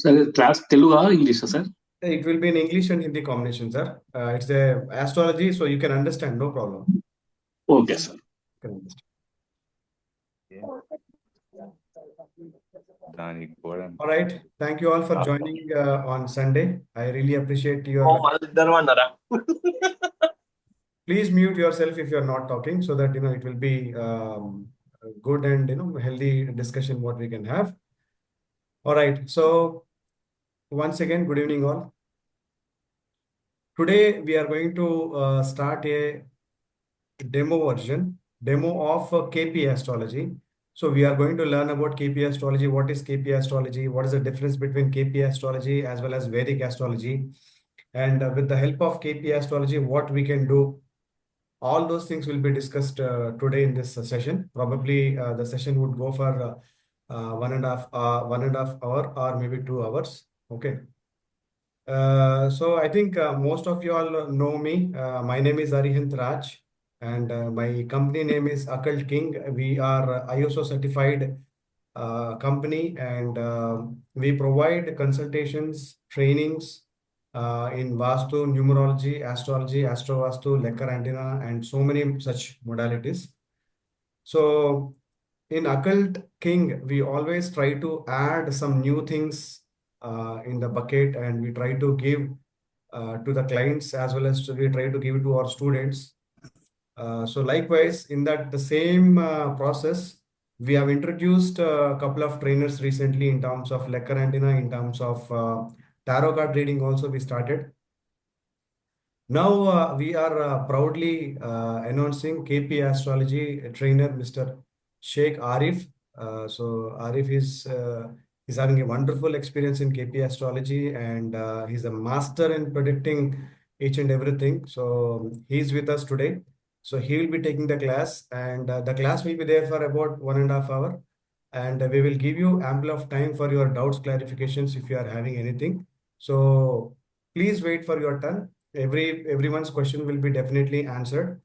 Sir, class Telugu or English, sir? It will be in English and Hindi combination, sir. It's a astrology, so you can understand, no problem. Okay, sir. You can understand. All right. Thank you all for joining on Sunday. I really appreciate your. Please mute yourself if you're not talking, so that it will be a good and healthy discussion what we can have. All right. So once again, good evening all. Today we are going to start a demo of KP astrology. So we are going to learn about KP astrology. What is KP astrology? What is the difference between KP astrology as well as Vedic astrology? And with the help of KP astrology, what we can do. All those things will be discussed today in this session. Probably the session would go for 1.5 hour or maybe 2 hours. Okay. So I think most of you all know me. My name is Arihant Raj, and my company name is Occultking. We are ISO certified company, and we provide consultations, trainings in Vastu, Numerology, Astrology, Astrovastu, Lekker Antenna, and so many such modalities. So in Occult King, we always try to add some new things in the bucket, and we try to give to the clients as well as we try to give it to our students. So likewise, in that the same process, we have introduced a couple of trainers recently in terms of Lekker Antenna, in terms of tarot card reading also we started. Now we are proudly announcing KP Astrology trainer, Mr. Sheikh Arif. So Arif is having a wonderful experience in KP Astrology, and he's a master in predicting each and everything. So he's with us today. So he will be taking the class, and the class will be there for about 1.5 hours. And we will give you ample of time for your doubts, clarifications if you are having anything. So please wait for your turn. Everyone's question will be definitely answered,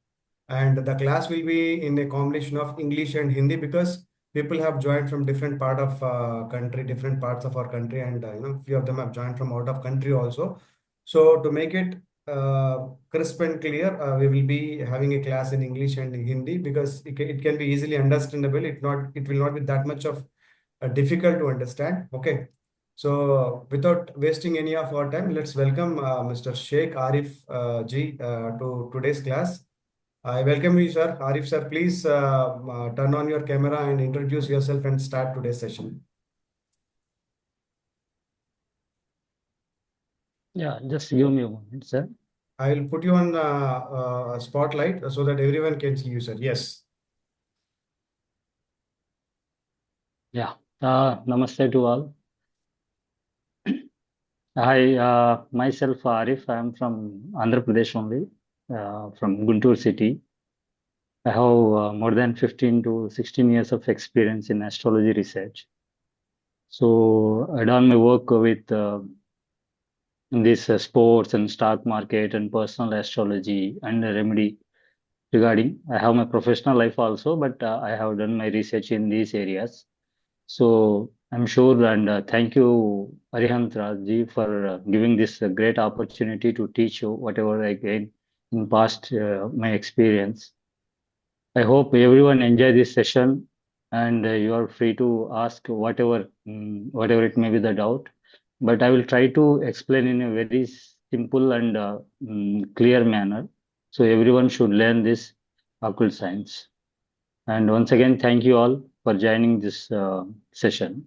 and the class will be in a combination of English and Hindi because people have joined from different part of different parts of our country, and few of them have joined from out of country also. So to make it crisp and clear, we will be having a class in English and Hindi because it can be easily understandable. It will not be that much of difficult to understand. Okay. So without wasting any of our time, let's welcome Mr. Sheikh Arif ji to today's class. I welcome you, sir. Arif sir, please turn on your camera and introduce yourself and start today's session. Yeah, just give me a moment, sir. I will put you on spotlight so that everyone can see you, sir. Yes. Yeah. Namaste to all. Hi, myself Arif. I am from Andhra Pradesh only, from Guntur city. I have more than 15 to 16 years of experience in astrology research. So I done my work with in this sports and stock market and personal astrology and remedy regarding. I have my professional life also, but I have done my research in these areas. So I'm sure, and thank you, Arihant Raaj ji, for giving this great opportunity to teach you whatever I gained in past my experience. I hope everyone enjoy this session, and you are free to ask whatever it may be the doubt. But I will try to explain in a very simple and clear manner, so everyone should learn this occult science. And once again, thank you all for joining this session.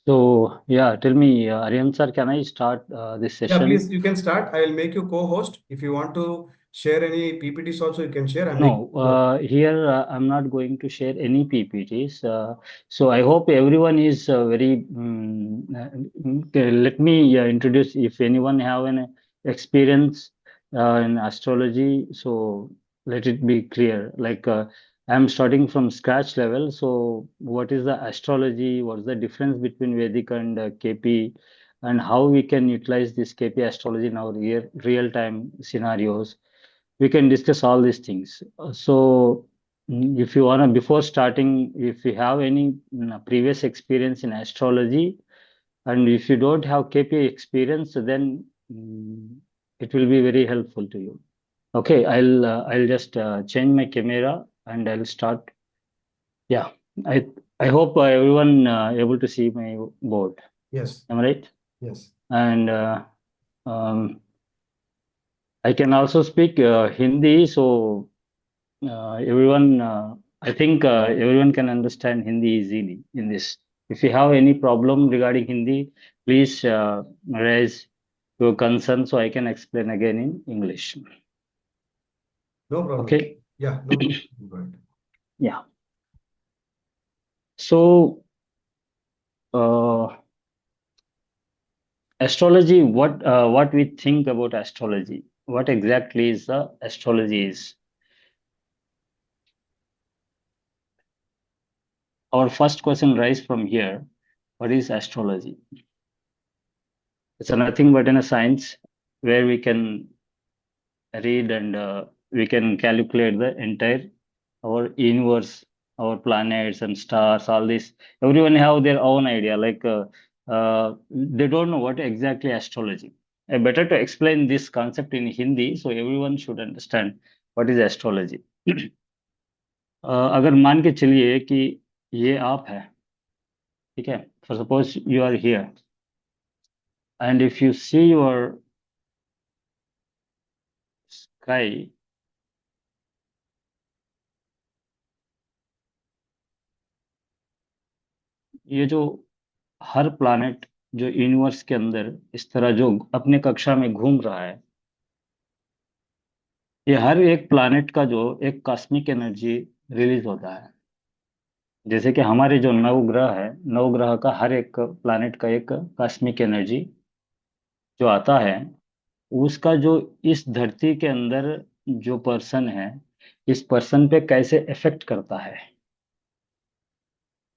So, yeah, tell me, Aryan sir, can I start this Yeah, session? please, you can start. I will make you co-host. If you want to share any PPTs also, you can share. I'm making No, here I'm not going to share any PPTs. So I hope everyone is very. Okay, let me introduce if anyone have an experience in astrology. So let it be clear. Like I'm starting from scratch level. So what is the astrology? What's the difference between Vedic and KP? And how we can utilize this KP astrology in our real time scenarios? We can discuss all these things. So if you wanna, before starting, if you have any previous experience in astrology, and if you don't have KPI experience, then it will be very helpful to you. Okay, I'll just change my camera and I'll start. Yeah, I I hope everyone able to see my board. Yes, Am I right? yes. And I can also speak Hindi, so everyone, I think everyone can understand Hindi easily in this. If you have any problem regarding Hindi, please raise your concern so I can explain again in English. No problem. Okay? Yeah, no problem. Go ahead. Yeah. So, uh, astrology, what we think about astrology? What exactly is the astrology is? Our first question rise from here. What is astrology? It's nothing but in a science where we can read and we can calculate the entire our universe, our planets and stars, all this. Everyone have their own idea. Like they don't know what exactly astrology. Better to explain this concept in Hindi so everyone should understand what is astrology. अगर मान के चलिए कि ये आप है, ठीक है? For suppose you are here and if you see your sky, ये जो हर प्लैनेट जो यूनिवर्स के अंदर इस तरह जो अपने कक्षा में घूम रहा है, ये हर एक प्लैनेट का जो एक कॉस्मिक एनर्जी रिलीज होता है। जैसे कि हमारे जो नौ ग्रह है, नौ ग्रह का हर एक प्लैनेट का एक कॉस्मिक एनर्जी जो आता है, उसका जो इस धरती के अंदर जो पर्सन है, इस पर्सन पे कैसे इफेक्ट करता है,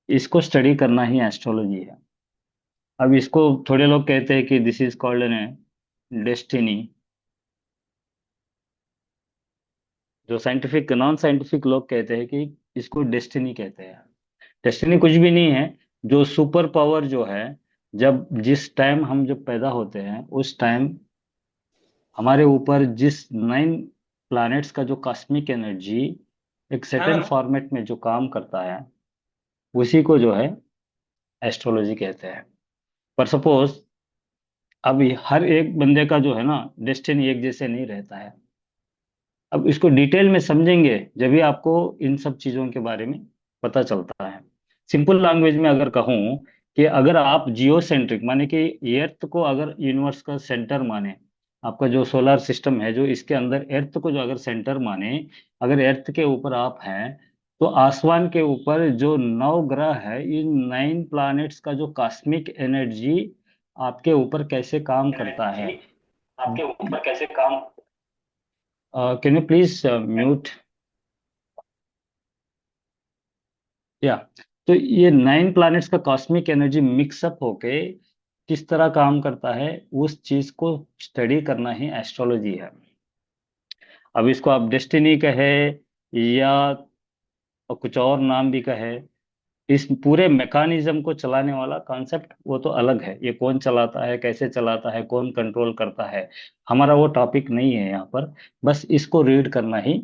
इसको स्टडी करना ही एस्ट्रोलॉजी है। अब इसको थोड़े लोग कहते हैं कि this is called an destiny. जो साइंटिफिक नॉन साइंटिफिक लोग कहते हैं कि इसको डेस्टिनी कहते हैं। डेस्टिनी कुछ भी नहीं है, जो सुपर पावर जो है, जब जिस टाइम हम जब पैदा होते हैं उस टाइम हमारे ऊपर जिस 9 प्लैनेट्स का जो कॉस्मिक एनर्जी एक सर्टेन फॉर्मेट में जो काम करता है, उसी को जो है एस्ट्रोलॉजी कहते हैं। पर सपोज अब हर एक बंदे का जो है ना डेस्टिनी एक जैसे नहीं रहता है। अब इसको डिटेल में समझेंगे जब भी आपको इन सब चीजों के बारे में पता चलता है। सिंपल लैंग्वेज में अगर कहूँ कि अगर आप जियो सेंट्रिक माने कि अर्थ को अगर यूनिवर्स का सेंटर माने, आपका जो सोलर सिस्टम है जो इसके अंदर अर्थ को जो अगर सेंटर माने, अगर अर्थ के ऊपर आप हैं, तो आसमान के ऊपर जो 9 ग्रह है, इन 9 प्लैनेट्स का जो कॉस्मिक एनर्जी आपके ऊपर कैसे काम करता है। एनर्जी आपके ऊपर कैसे काम कैन यू प्लीज म्यूट? या तो ये 9 प्लैनेट्स का कॉस्मिक एनर्जी मिक्सअप होके किस तरह काम करता है, उस चीज को स्टडी करना ही एस्ट्रोलॉजी है। अब इसको आप डेस्टिनी कहे या कुछ और नाम भी कहे, इस पूरे मैकेनिज्म को चलाने वाला कॉन्सेप्ट वो तो अलग है। ये कौन चलाता है, कैसे चलाता है, कौन कंट्रोल करता है, हमारा वो टॉपिक नहीं है यहाँ पर। बस इसको रीड करना ही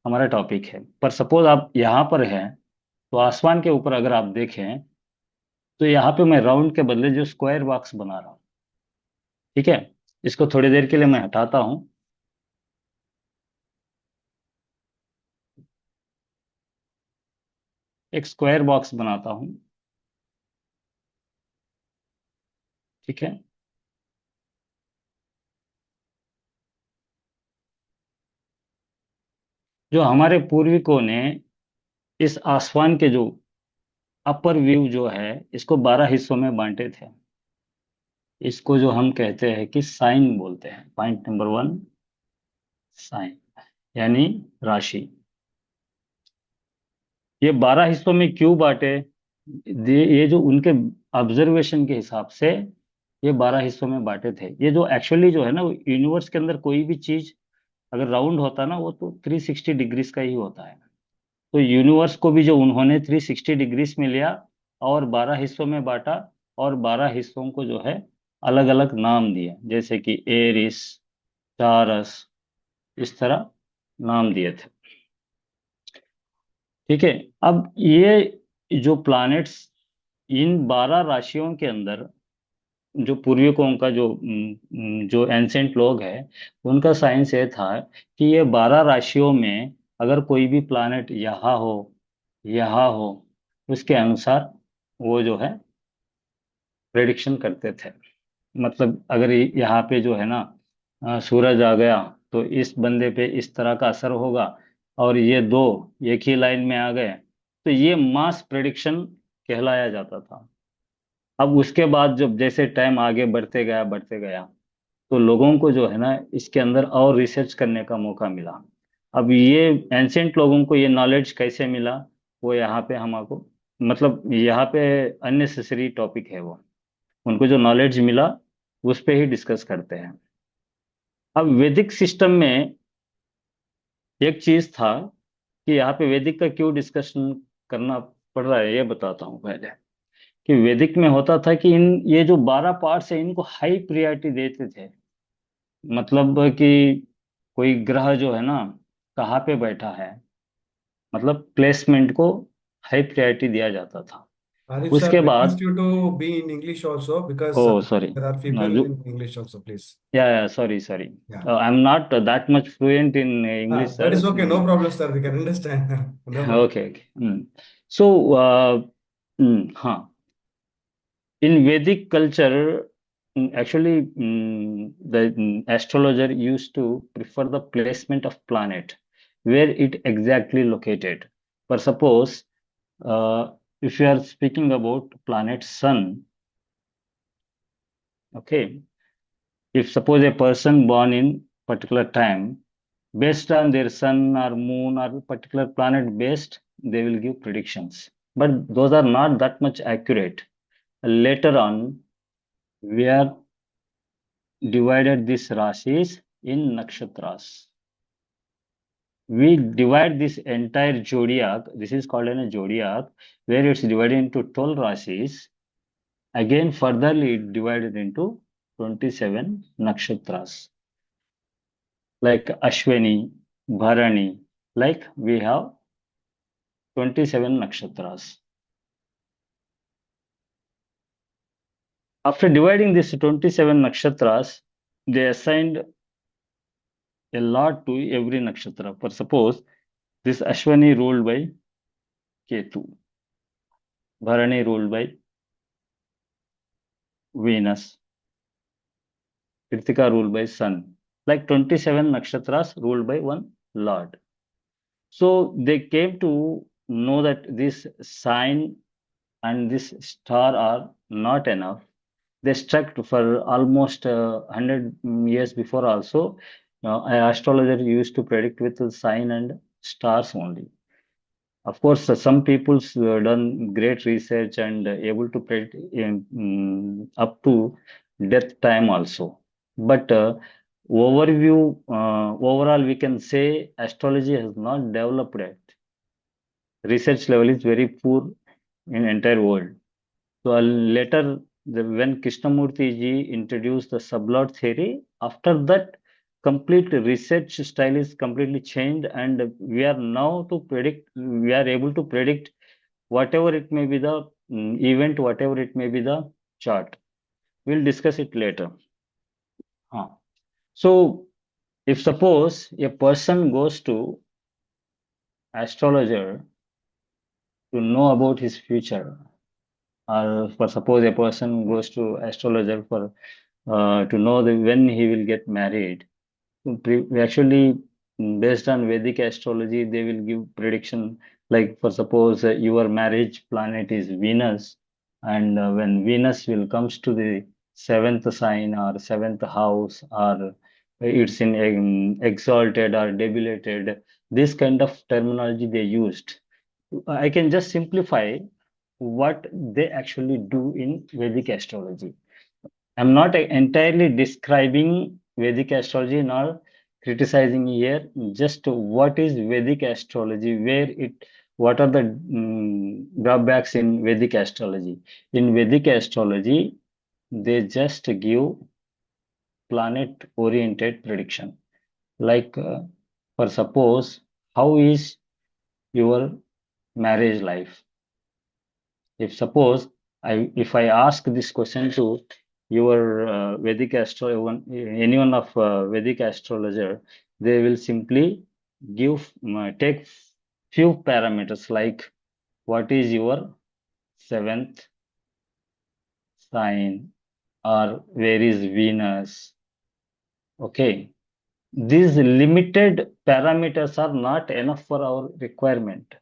हमारा टॉपिक है। पर सपोज आप यहाँ पर हैं, तो आसमान के ऊपर अगर आप देखें, तो यहाँ पे मैं राउंड के बदले जो स्क्वायर बॉक्स बना रहा हूँ, ठीक है? इसको थोड़ी देर के लिए मैं हटाता हूँ। एक स्क्वायर बॉक्स बनाता हूँ, ठीक है? जो हमारे पूर्वजों ने इस आसमान के जो अपर व्यू जो है, इसको 12 हिस्सों में बांटे थे। इसको जो हम कहते हैं कि साइन बोलते हैं। पॉइंट नंबर 1, साइन यानी राशि। ये 12 हिस्सों में क्यों बांटे? ये जो उनके ऑब्जर्वेशन के हिसाब से ये 12 हिस्सों में बांटे थे। ये जो एक्चुअली जो है ना, यूनिवर्स के अंदर कोई भी चीज अगर राउंड होता ना, वो तो 360 डिग्रीज का ही होता है। तो यूनिवर्स को भी जो उन्होंने 360 डिग्रीज में लिया और 12 हिस्सों में बांटा, और 12 हिस्सों को जो है अलग अलग नाम दिए, जैसे कि एरिस, टारस, इस तरह नाम दिए थे। ठीक है। अब ये जो प्लैनेट्स इन 12 राशियों के अंदर, जो पूर्वजों का जो एंसेंट लोग हैं, उनका साइंस ये था कि ये 12 राशियों में अगर कोई भी प्लैनेट यहाँ हो, उसके अनुसार वो जो है प्रेडिक्शन करते थे। मतलब अगर यहाँ पे जो है ना सूरज आ गया तो इस बंदे पे इस तरह का असर होगा, और ये दो एक ही लाइन में आ गए, तो ये मास प्रेडिक्शन कहलाया जाता था। अब उसके बाद जब जैसे टाइम आगे बढ़ते गया, तो लोगों को जो है ना इसके अंदर और रिसर्च करने का मौका मिला। अब ये एंशियंट लोगों को ये नॉलेज कैसे मिला, वो यहाँ पे हमको, मतलब यहाँ पे अननेसेसरी टॉपिक है वो, उनको जो नॉलेज मिला उस पे ही डिस्कस करते हैं। अब वैदिक सिस्टम में एक चीज था कि यहाँ पे वैदिक का क्यों डिस्कशन करना पड़ रहा है, ये बताता हूँ पहले। कि वैदिक में होता था कि इन ये जो 12 पार्ट्स है इनको हाई प्रायोरिटी देते थे। मतलब कि कोई ग्रह जो है ना कहाँ पे बैठा है, मतलब प्लेसमेंट को हाई प्रायोरिटी दिया जाता था। Arif sir, उसके request बाद, you to be in English also because oh sorry, there are people in English also, please. Yeah sorry sorry, Yeah. I am not that much fluent in English That sir. is okay. No problem, sir. We can understand. No problem. Okay okay. So हाँ, in Vedic culture, actually, the astrologer used to prefer the placement of planet, where it exactly located. For suppose, uh, if you are speaking about planet Sun, okay, if suppose a person born in particular time, based on their sun or moon or particular planet based, they will give predictions. But those are not that much accurate. Later on, we are divided these rashis in nakshatras. We divide this entire zodiac, this is called a zodiac, where it's divided into 12 rashis. Again, furtherly divided into 27 nakshatras, like Ashwini, Bharani, like we have 27 nakshatras. After dividing these 27 nakshatras, they assigned a lot to every nakshatra. For suppose, this Ashwani ruled by Ketu, Bharani ruled by Venus, Kritika ruled by Sun. Like 27 nakshatras ruled by one Lord. So they came to know that this sign and this star are not enough. They struck for almost 100 years before also. An astrologer used to predict with the sign and stars only. Of course, some people's done great research and able to predict up to death time also. But overall, we can say astrology has not developed yet. Research level is very poor in entire world. So later, when Krishnamurti ji introduced the sublot theory, after that, complete research style is completely changed, and we are now to predict. We are able to predict whatever it may be the event, whatever it may be the chart. We'll discuss it later. Huh. So, if suppose a person goes to astrologer to know about his future, or for suppose a person goes to astrologer for to know when he will get married. Actually, based on Vedic astrology, they will give prediction like for suppose your marriage planet is Venus, and when Venus will comes to the seventh sign or seventh house, or it's in exalted or debilitated, this kind of terminology they used. I can just simplify what they actually do in Vedic astrology. I'm not entirely describing Vedic astrology nor criticizing here. Just what is Vedic astrology? What are the drawbacks in Vedic astrology? In Vedic astrology, they just give planet-oriented prediction. Like, for suppose, how is your marriage life? If suppose if I ask this question to your anyone of Vedic astrologer, they will simply take few parameters like what is your seventh sign or where is Venus. Okay, these limited parameters are not enough for our requirement.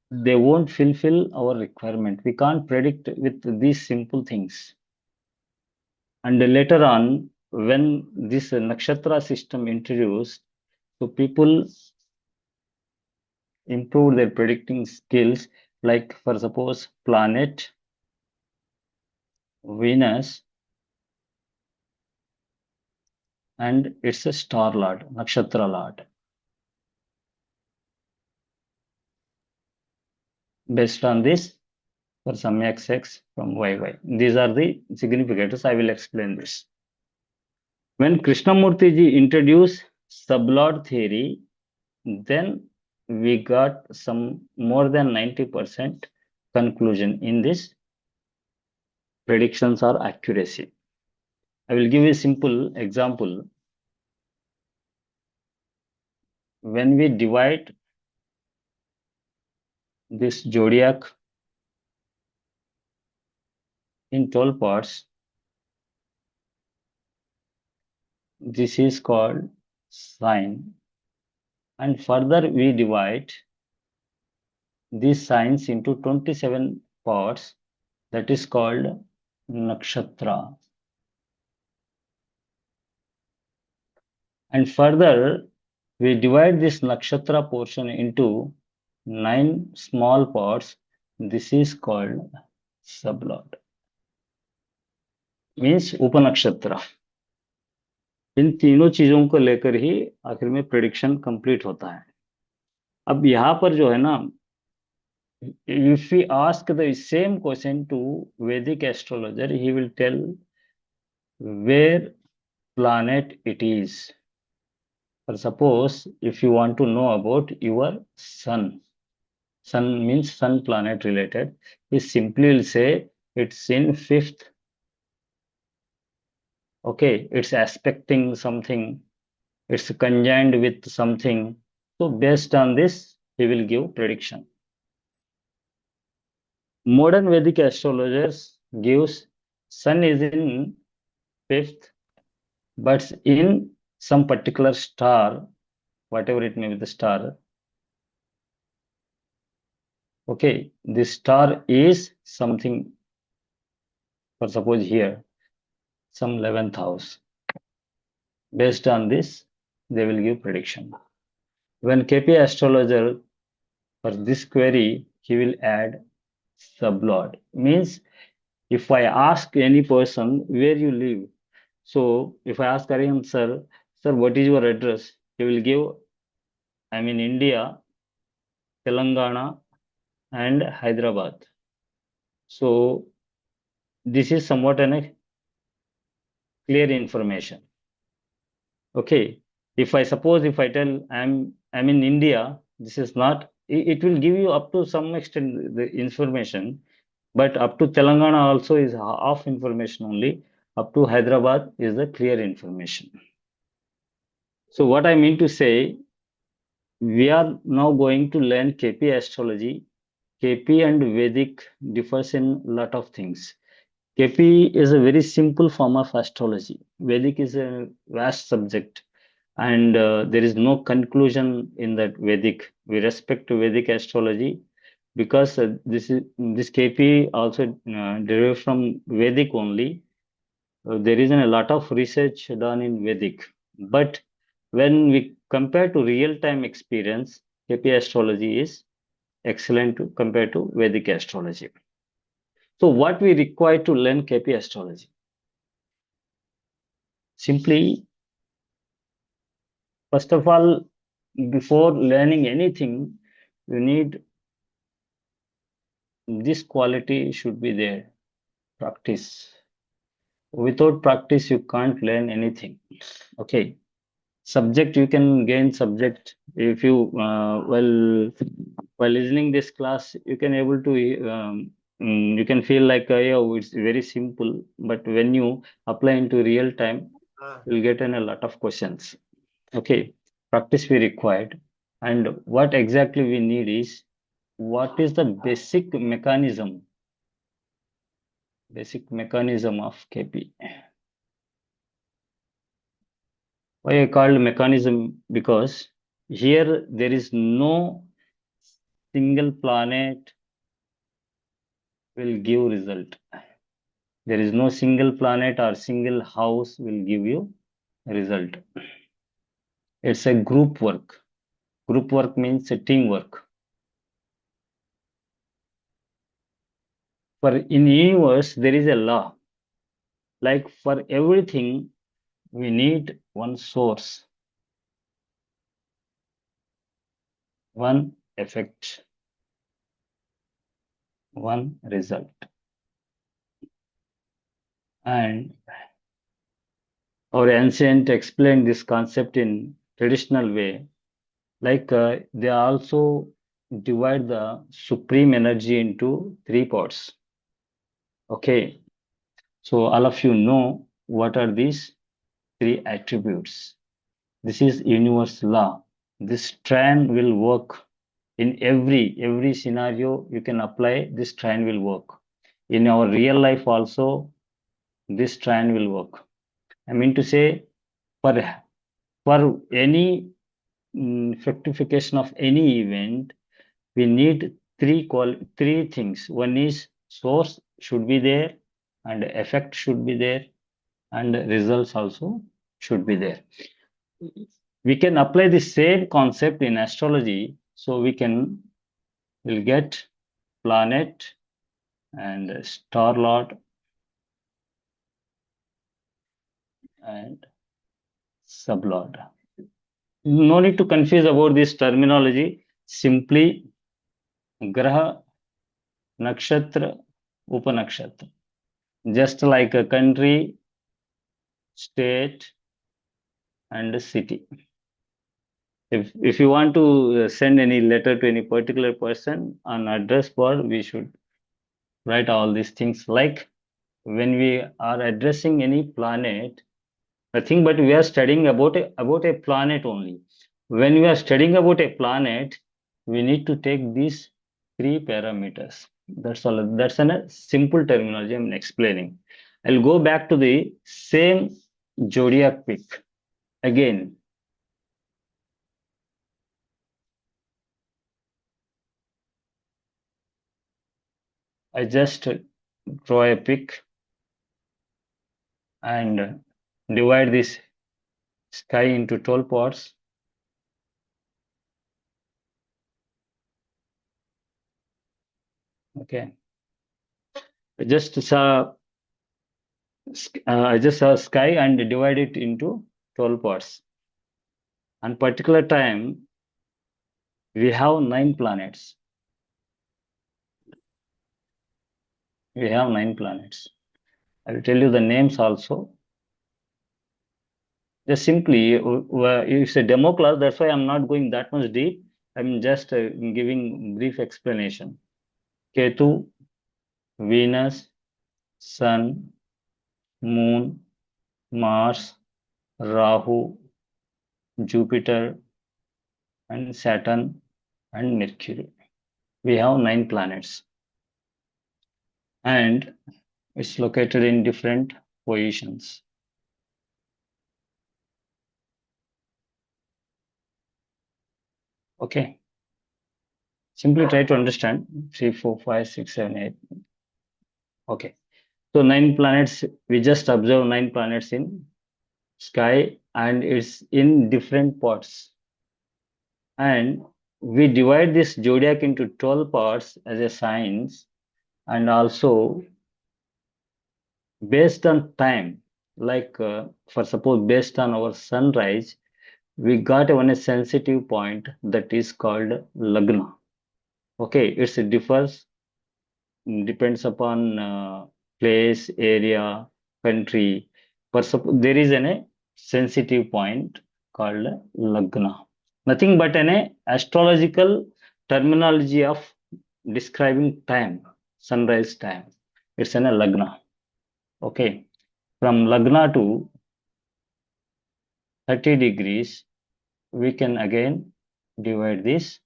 They won't fulfill our requirement. We can't predict with these simple things. And later on, when this nakshatra system introduced, so people improved their predicting skills, like for suppose planet Venus, and it's a star lord, nakshatra lord. Based on this, for some XX from YY. These are the significators. I will explain this. When Krishnamurti ji introduced sublord theory, then we got some more than 90% conclusion in this predictions or accuracy. I will give a simple example. When we divide this zodiac in 12 parts, this is called sign, and further we divide these signs into 27 parts, that is called nakshatra. And further we divide this nakshatra portion into 9 small parts. This is called sublord, means upanakshatra. इन तीनों चीजों को लेकर ही आखिर में prediction complete होता है. अब यहाँ पर जो है ना, if we ask the same question to Vedic astrologer, he will tell where planet it is. For suppose if you want to know about your sun means sun planet related, he simply will say it's in 5th. Okay, it's aspecting something, it's conjoined with something. So based on this, he will give prediction. Modern Vedic astrologers gives sun is in 5th, but in some particular star, whatever it may be the star. Okay, this star is something, for suppose here, some 11th house. Based on this, they will give prediction. When KP astrologer, for this query, he will add sublord. Means if I ask any person where you live, so if I ask Arihant sir, what is your address? He will give, I'm in India, Telangana and Hyderabad. So this is somewhat a clear information. Okay, if I tell I'm in India, this is not, it will give you up to some extent the information, but up to Telangana also is half information only. Up to Hyderabad is the clear information. So what I mean to say, we are now going to learn KP astrology. KP and Vedic differs in a lot of things. KP is a very simple form of astrology. Vedic is a vast subject, and there is no conclusion in that Vedic. We respect Vedic astrology because this KP also derived from Vedic only. There isn't a lot of research done in Vedic, but when we compare to real-time experience, KP astrology is excellent compared to Vedic astrology. So what we require to learn KP astrology? Simply First of all, before learning anything, you need this quality should be there, practice. Without practice, you can't learn anything. Okay. Subject, you can gain subject if you while listening this class, you can able to you can feel like yeah, it's very simple, but when you apply into real time, you'll get in a lot of questions. Okay, practice we required, and what exactly we need is what is the basic mechanism of KP. Why I called mechanism? Because here there is no single planet will give result. There is no single planet or single house will give you result. It's a group work. Group work means a teamwork. For in universe there is a law. Like for everything we need one source, one effect, one result. And our ancient explained this concept in traditional way. Like they also divide the supreme energy into three parts. Okay, so all of you know what are these three attributes. This is universal law. This trend will work in every scenario you can apply. This trend will work in our real life also. This trend will work. I mean to say, for any fructification of any event, we need three things. One is source should be there, and effect should be there, and results also should be there. We can apply the same concept in astrology, so we'll get planet and star lord and sublord. No need to confuse about this terminology. Simply graha, nakshatra, upanakshatra. Just like a country, state, and a city. If you want to send any letter to any particular person on address board, we should write all these things. Like when we are addressing any planet, nothing but we are studying about a planet only. When we are studying about a planet, we need to take these three parameters. That's all. That's a simple terminology I'm explaining. I'll go back to the same zodiac pick again. I just draw a pick and divide this sky into 12 parts. Okay. I just saw sky and divide it into 12 parts. On particular time, we have 9 planets. We have 9 planets. I will tell you the names also. Just simply, it's a demo class, that's why I'm not going that much deep. I'm just giving brief explanation. Ketu, Venus, Sun, Moon, Mars, Rahu, Jupiter, and Saturn, and Mercury. We have 9 planets. And it's located in different positions. Okay. Simply try to understand 3, 4, 5, 6, 7, 8. Okay. So 9 planets, we just observe 9 planets in sky and it's in different parts. And we divide this zodiac into 12 parts as a science, and also based on time, like for suppose based on our sunrise, we got one sensitive point that is called Lagna. Okay, it differs, depends upon place, area, country. But there is a sensitive point called Lagna. Nothing but an astrological terminology of describing time, sunrise time. It's an Lagna. Okay. From Lagna to 30 degrees, we can again divide this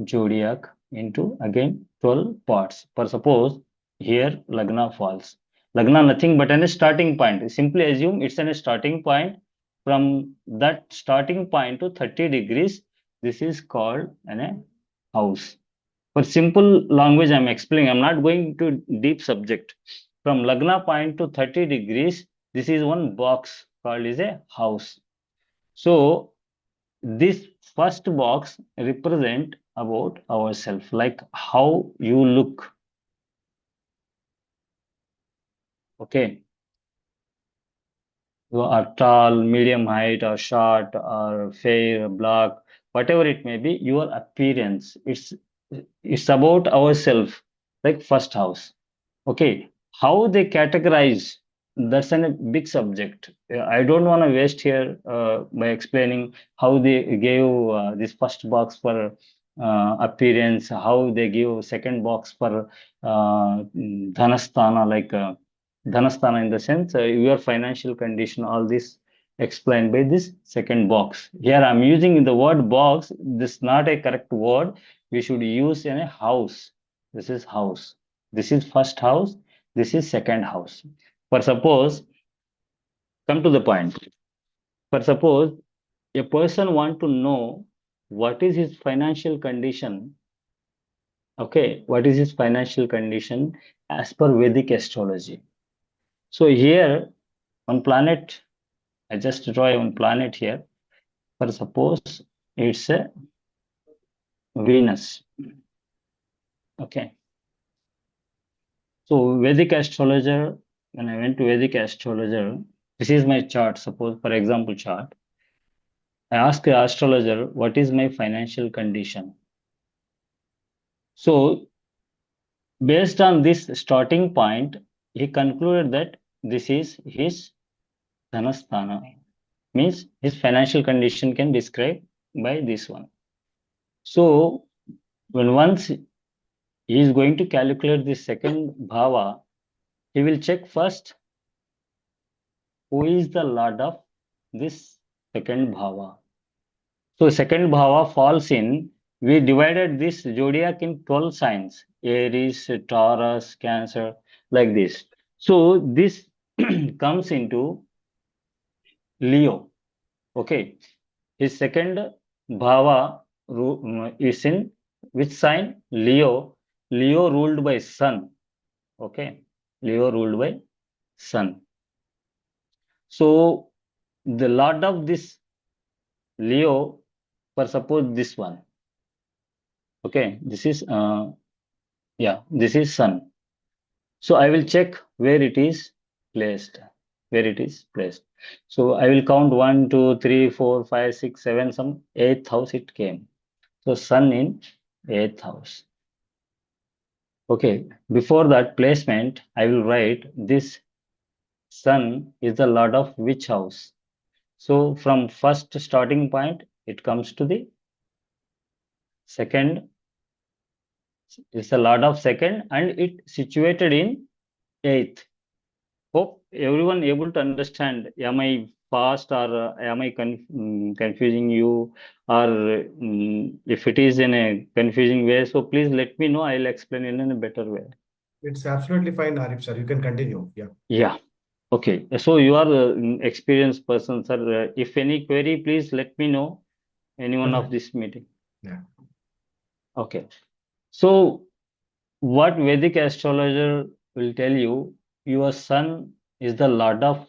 zodiac into again 12 parts. For suppose here Lagna falls. Lagna nothing but a starting point. Simply assume it's a starting point. From that starting point to 30 degrees, this is called a house. For simple language, I'm explaining. I'm not going to deep subject. From Lagna point to 30 degrees, this is one box called is a house. So this first box represent about ourselves, like how you look. Okay, you are tall, medium height, or short, or fair, black, whatever it may be, your appearance. It's about ourselves, like first house. Okay, how they categorize, that's a big subject. I don't want to waste here by explaining how they gave this first box for appearance, how they give second box for dhanasthana, like dhanasthana in the sense your financial condition, all this explained by this second box. Here I'm using the word box. This is not a correct word. We should use in a house. This is house. This is first house. This is second house. For suppose, come to the point. For suppose a person want to know what is his financial condition. Okay, what is his financial condition as per Vedic astrology? So here on planet, I just draw one planet here. For suppose it's a Venus. Okay. So Vedic astrologer, when I went to Vedic astrologer, this is my chart, suppose for example chart. I asked the astrologer, what is my financial condition? So based on this starting point, he concluded that this is his dhanasthana, means his financial condition can describe by this one. So when once he is going to calculate the second bhava, he will check first who is the lord of this second bhava. So second bhava falls in, we divided this zodiac in 12 signs, Aries, Taurus, Cancer, like this. So this comes into Leo. Okay. His second bhava is in which sign? Leo. Leo ruled by Sun. Okay. Leo ruled by Sun. So the lord of this Leo, for suppose this one. Okay, this is this is Sun. So I will check where it is placed. Where it is placed. So I will count 1, 2, 3, 4, 5, 6, 7, some eighth house it came. So Sun in eighth house. Okay, before that placement, I will write this Sun is the lord of which house. So from first starting point, it comes to the second. It's a lord of second and it situated in eighth. Hope everyone able to understand. Am I fast or am I confusing you, or if it is in a confusing way, so please let me know. I'll explain in a better way. It's absolutely fine, Arif sir. You can continue. Yeah. Yeah. Okay. So you are an experienced person, sir. If any query, please let me know. Anyone of this meeting. Yeah. Okay. So what Vedic astrologer will tell you, your sun is the lord of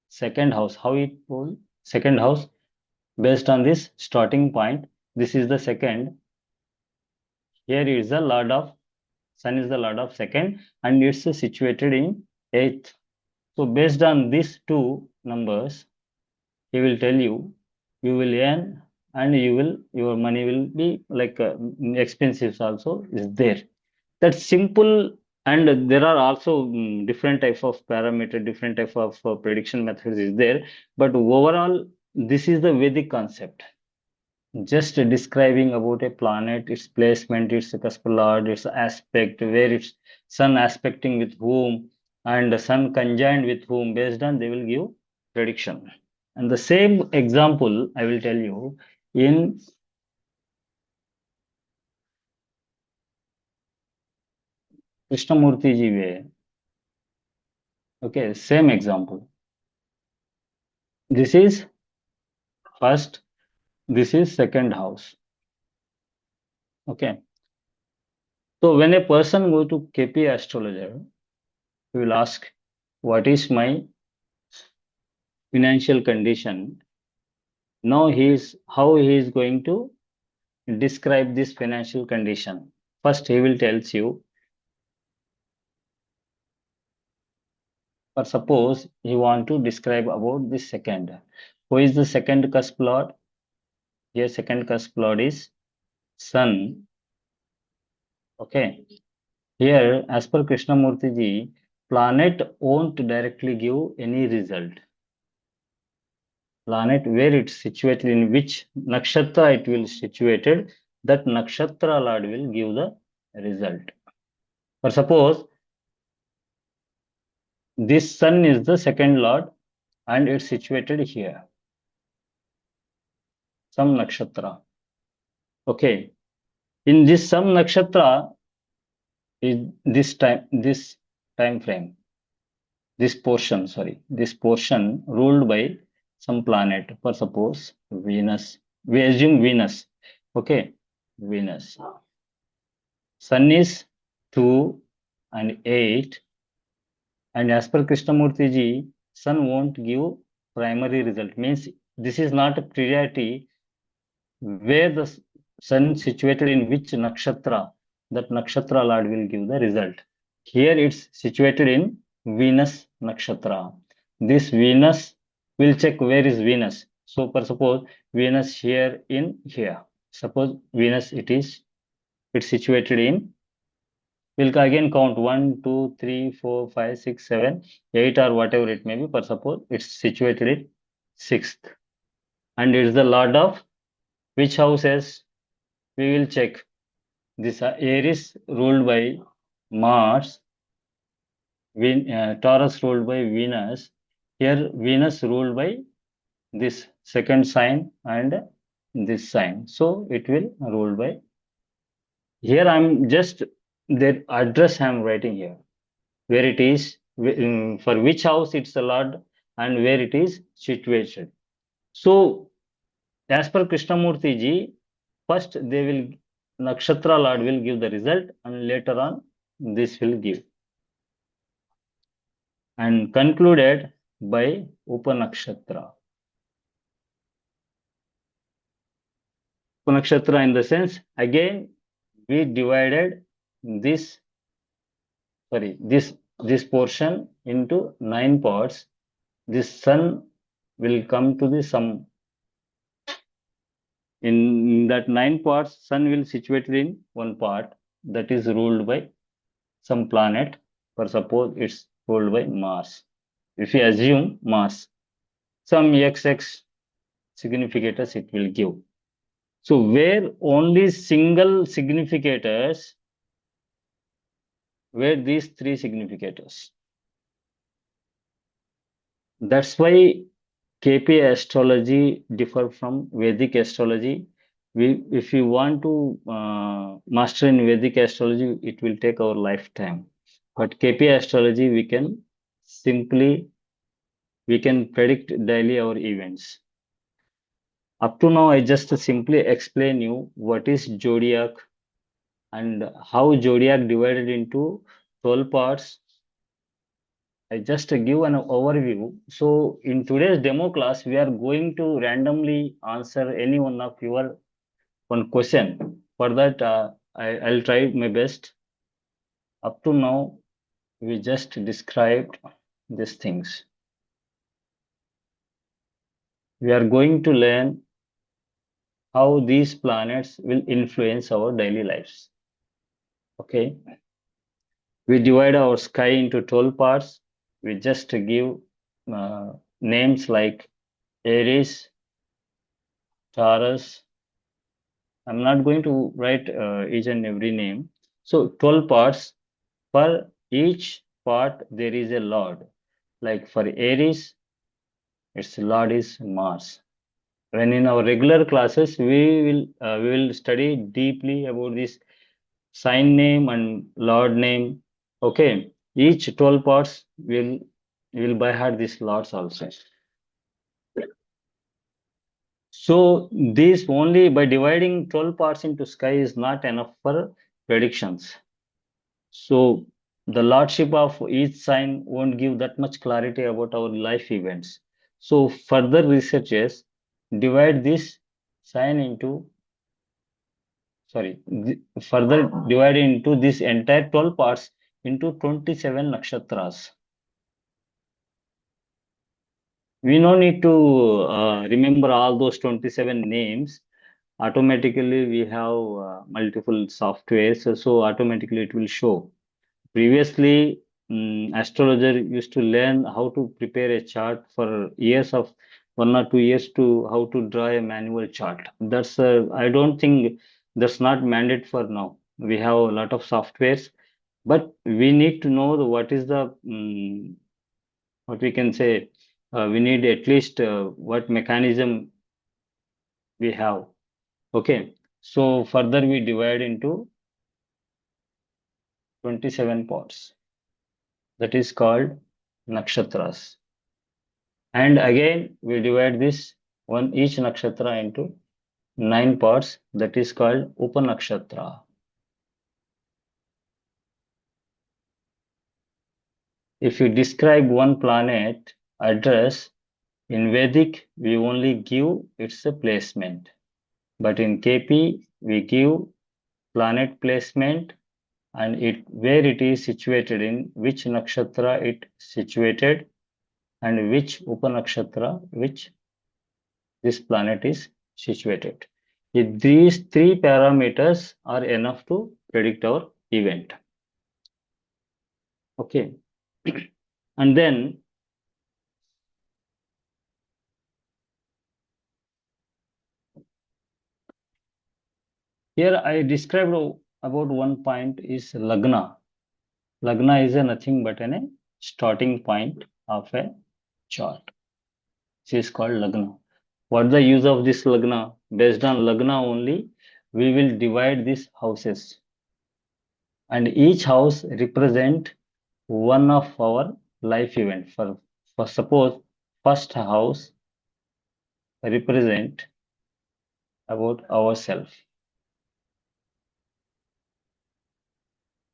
second house. How it will? Second house, based on this starting point. This is the second. Here is the lord of sun is the lord of second, and it's situated in eighth. So based on these two numbers, he will tell you you will earn, and your money will be like expenses also is there. That's simple. And there are also different type of parameter, different type of prediction methods is there. But overall, this is the Vedic concept. Just describing about a planet, its placement, its cusp lord, its aspect, where its sun aspecting with whom, and the sun conjoined with whom, based on they will give prediction. And the same example I will tell you in Krishnamurti ji way. Okay, same example. This is first, this is second house. Okay. So when a person go to KP astrologer, he will ask, what is my financial condition? Now how he is going to describe this financial condition. First, he will tells you, or suppose he want to describe about the second. Who is the second cusp lord? Here, second cusp lord is sun. Okay. Here, as per Krishnamurti ji, planet won't directly give any result. Planet where it's situated, in which nakshatra it will situated, that nakshatra lord will give the result. For suppose this sun is the second lord and it's situated here, some nakshatra. Okay, in this some nakshatra is this time frame, this portion ruled by some planet. For suppose Venus, we assume Venus. Okay, Venus. Sun is 2 and 8, and as per Krishnamurti ji, sun won't give primary result. Means this is not a priority where the sun situated in which nakshatra, that nakshatra lord will give the result. Here it's situated in Venus nakshatra. This Venus will check where is Venus. So for suppose Venus here in here. Suppose Venus it's situated in, we'll again count 1, 2, 3, 4, 5, 6, 7, 8 or whatever it may be. For suppose it's situated in 6th. And it's the lord of which houses? We will check. This Aries ruled by Mars, Taurus ruled by Venus. Here Venus ruled by this second sign and this sign. So it will rule by. Here I'm just their address I'm writing here, where it is, for which house it's a lord and where it is situated. So as per Krishnamurti ji, first they will nakshatra lord will give the result and later on this will give, and concluded by Upanakshatra. Upanakshatra in the sense, again we divided this portion into 9 parts. This sun will come to the sum. In that 9 parts, sun will situated in one part that is ruled by some planet. For suppose it's ruled by Mars. If you assume Mars, some XX significators it will give. So where only single significators, where these 3 significators. That's why KP astrology differ from Vedic astrology. If you want to master in Vedic astrology, it will take our lifetime. But KP astrology, we can predict daily our events. Up to now, I just simply explain you what is zodiac and how zodiac divided into 12 parts. I just give an overview. So in today's demo class, we are going to randomly answer any one of your one question. For that, I'll try my best. Up to now, we just described these things. We are going to learn how these planets will influence our daily lives. Okay, we divide our sky into 12 parts. We just give names like Aries, Taurus. I'm not going to write each and every name. So 12 parts. For each part, there is a lord. Like for Aries, its lord is Mars. When in our regular classes, we will study deeply about this sign name and lord name. Okay, each 12 parts will by heart these lords also. So this only by dividing 12 parts into sky is not enough for predictions. So the lordship of each sign won't give that much clarity about our life events. So further researchers divide this sign into further divide into this entire 12 parts into 27 nakshatras. We no need to remember all those 27 names. Automatically, we have multiple softwares, so automatically it will show. Previously, astrologer used to learn how to prepare a chart for years of 1 or 2 years to how to draw a manual chart. That's I don't think that's not mandate for now. We have a lot of softwares, but we need to know what is the what we can say. We need at least what mechanism we have. Okay, so further we divide into 27 parts. That is called nakshatras. And again, we divide this each nakshatra into 9 parts. That is called Upanakshatra. If you describe one planet address in Vedic, we only give its a placement. But in KP, we give planet placement and where it is situated, in which nakshatra it situated, and which Upanakshatra which this planet is situated. If these three parameters are enough to predict our event. Okay. And then here I described about one point is Lagna. Lagna is nothing but a starting point of a chart. This is called Lagna. What the use of this Lagna? Based on Lagna only, we will divide these houses. And each house represent one of our life event. For suppose first house represent about ourselves,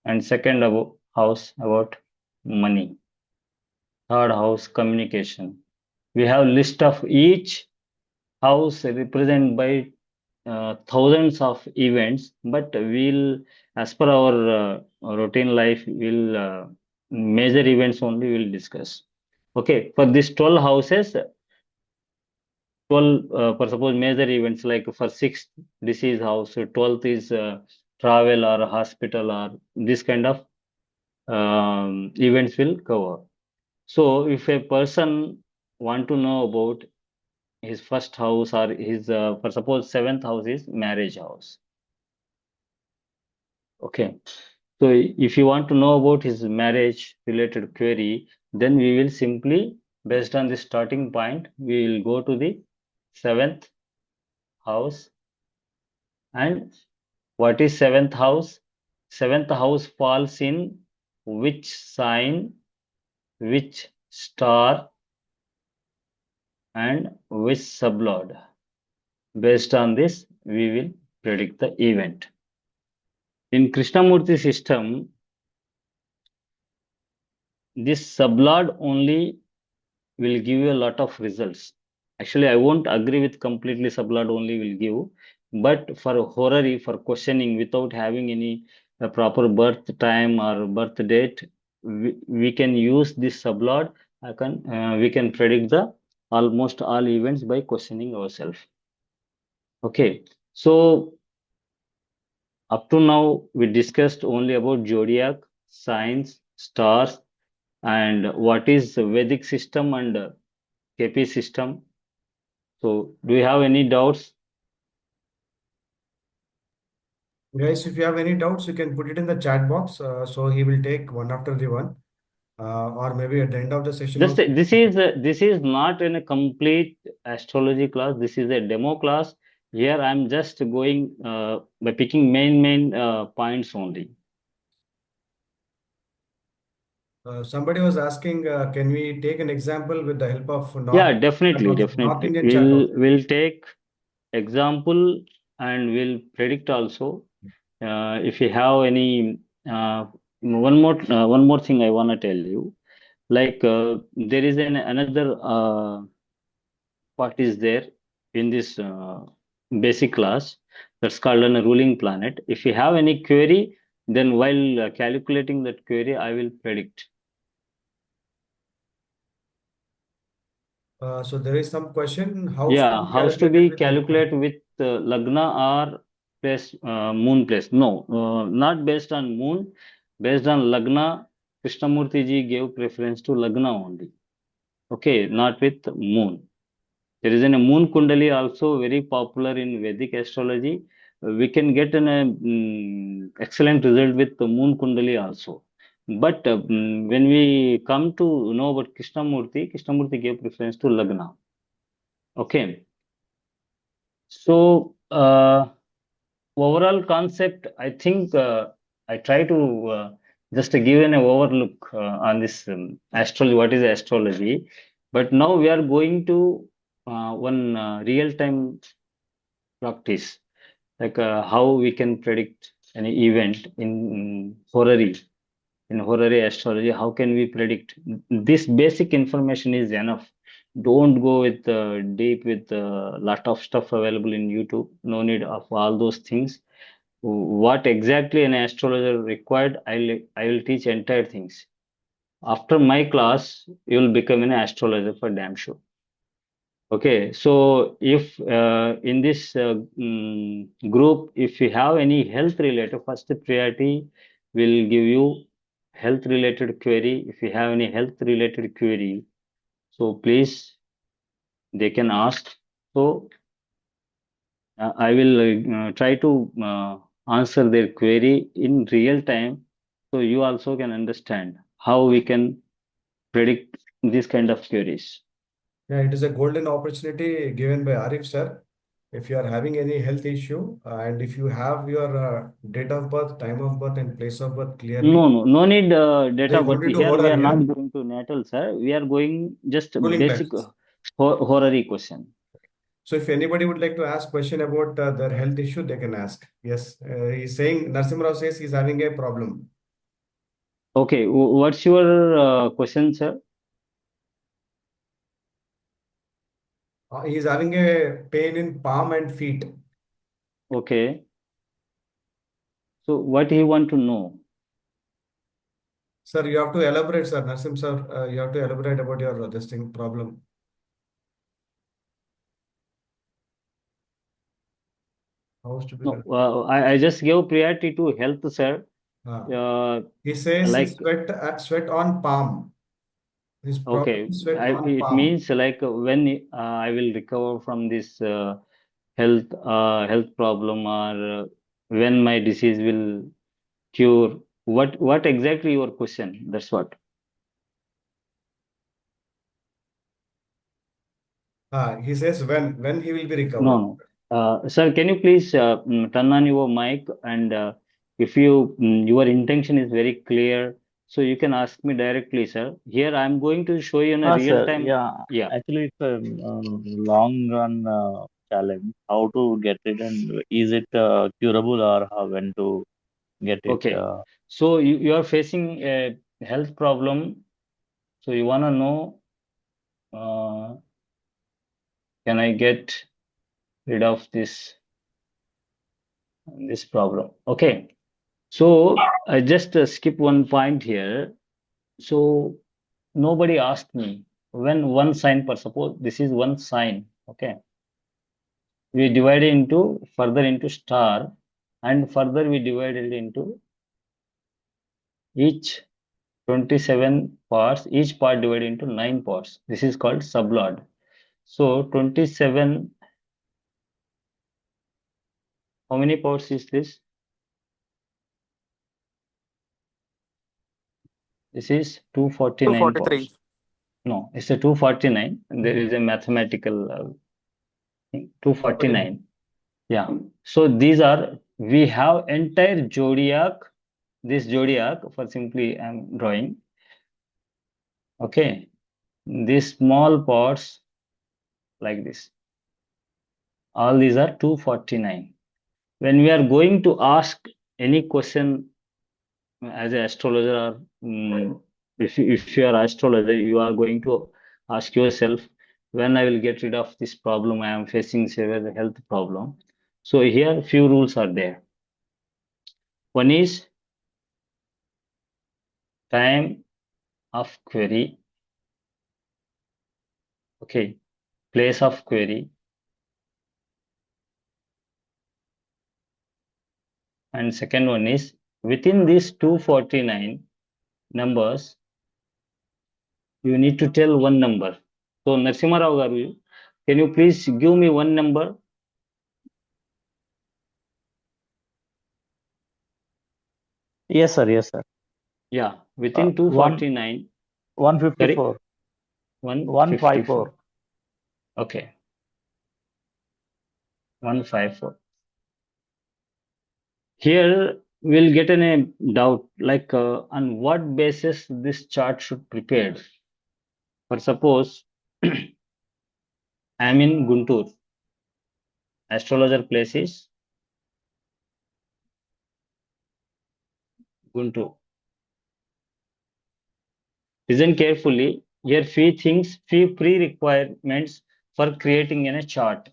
and second house about money, third house communication. We have list of each house represent by thousands of events, but as per our routine life, major events only we'll discuss. Okay, for these 12 houses, 12 for suppose major events like for sixth disease house, 12th is travel or hospital or this kind of events will cover. So if a person want to know about his first house or his for suppose seventh house is marriage house. Okay, so if you want to know about his marriage related query, then we will simply based on the starting point, we will go to the seventh house. And what is seventh house? Seventh house falls in which sign, which star, and which sublord. Based on this, we will predict the event. In Krishnamurti system, this sublord only will give you a lot of results. Actually, I won't agree with completely sublord only will give, but for horary, for questioning without having any proper birth time or birth date, we can use this sublord. We can predict the almost all events by questioning ourselves. Okay, so up to now we discussed only about zodiac, signs, stars, and what is the Vedic system and KP system. So, do you have any doubts? Guys, if you have any doubts, you can put it in the chat box. So he will take one after the one, or maybe at the end of the session Just also. this is not in a complete astrology class. This is a demo class. Here I'm just going by picking main points only. Somebody was asking, can we take an example with the help of Yeah, North definitely. Indian chart also? We'll take example and we'll predict also. If you have any one more thing I want to tell you. Like there is another part is there in this basic class that's called a ruling planet. If you have any query, then while calculating that query, I will predict. So there is some question, how to Yeah, be how's to calculated be with Lagna? calculate with Lagna or place moon place? No, not based on moon, based on Lagna. Krishnamurti ji gave preference to Lagna only. Okay, not with moon. There is a moon Kundali also very popular in Vedic astrology. We can get an excellent result with the moon Kundali also. But when we come to know about Krishnamurti gave preference to Lagna. Okay. So overall concept, I think I try to just give an overlook on this astrology. What is astrology? But now we are going to one real-time practice, like how we can predict any event in horary. In horary astrology, how can we predict? This basic information is enough. Don't go with deep with a lot of stuff available in YouTube. No need of all those things. What exactly an astrologer required, I will teach entire things. After my class, you will become an astrologer for damn sure. Okay, so if in this group, if you have any health related, first priority will give you health related query. If you have any health related query, so please they can ask. So I will try to answer their query in real time, so you also can understand how we can predict this kind of queries. Yeah, it is a golden opportunity given by Arif sir. If you are having any health issue and if you have your date of birth, time of birth, and place of birth clearly, No need then data, you but don't need to here we are horary, not yeah? going to natal, sir. We are going just Ruling basic classes. horary question. So if anybody would like to ask question about their health issue, they can ask. Yes, he's saying, Narsim Rao says he's having a problem. Okay, what's your question, sir? He's having a pain in palm and feet. Okay, so what you want to know? Sir, you have to elaborate, sir. Narsim sir, you have to elaborate about your this thing problem. How to be No, I just gave priority to health, sir. uh, Uh, he says like sweat on palm. His problem okay, is sweat on it palm. means like when I will recover from this health problem, or when my disease will cure. What exactly your question? That's what. He says when he will be No, recovered. no. Sir, can you please turn on your mic, and if your intention is very clear, so you can ask me directly, sir. Here I'm going to show you in a real Sir, time. yeah, Yeah. actually, it's a long run challenge. How to get it, and is it curable, or how when to get it? Okay. So you are facing a health problem. So you wanna know, uh, can I get rid of this problem? Okay. So I just skip one point here. So nobody asked me when one sign per suppose this is one sign. Okay. we divide into further into star, and further we divided into each 27 parts, each part divided into 9 parts. This is called sublord. So 27, how many parts is this? This is 249 243. parts. No, it's a 249. There is a mathematical 249. Yeah. So these are, we have entire zodiac. This zodiac, for simply I'm drawing. Okay. These small parts like this. All these are 249. When we are going to ask any question as an astrologer, or if you are astrologer, you are going to ask yourself, when I will get rid of this problem, I am facing severe health problem. So here few rules are there. One is time of query. Okay, place of query. And second one is within these 249 numbers, you need to tell one number. So Narasimha Rao garu, can you please give me one number? Yes, sir. Yes, sir. Yeah, within 249. 154. Sorry, 154. Okay, 154. Here we'll get in a doubt, like on what basis this chart should prepare. For suppose I am in Guntur. Astrologer place is Guntur. Listen carefully. Here few things, few pre-requirements for creating in a chart.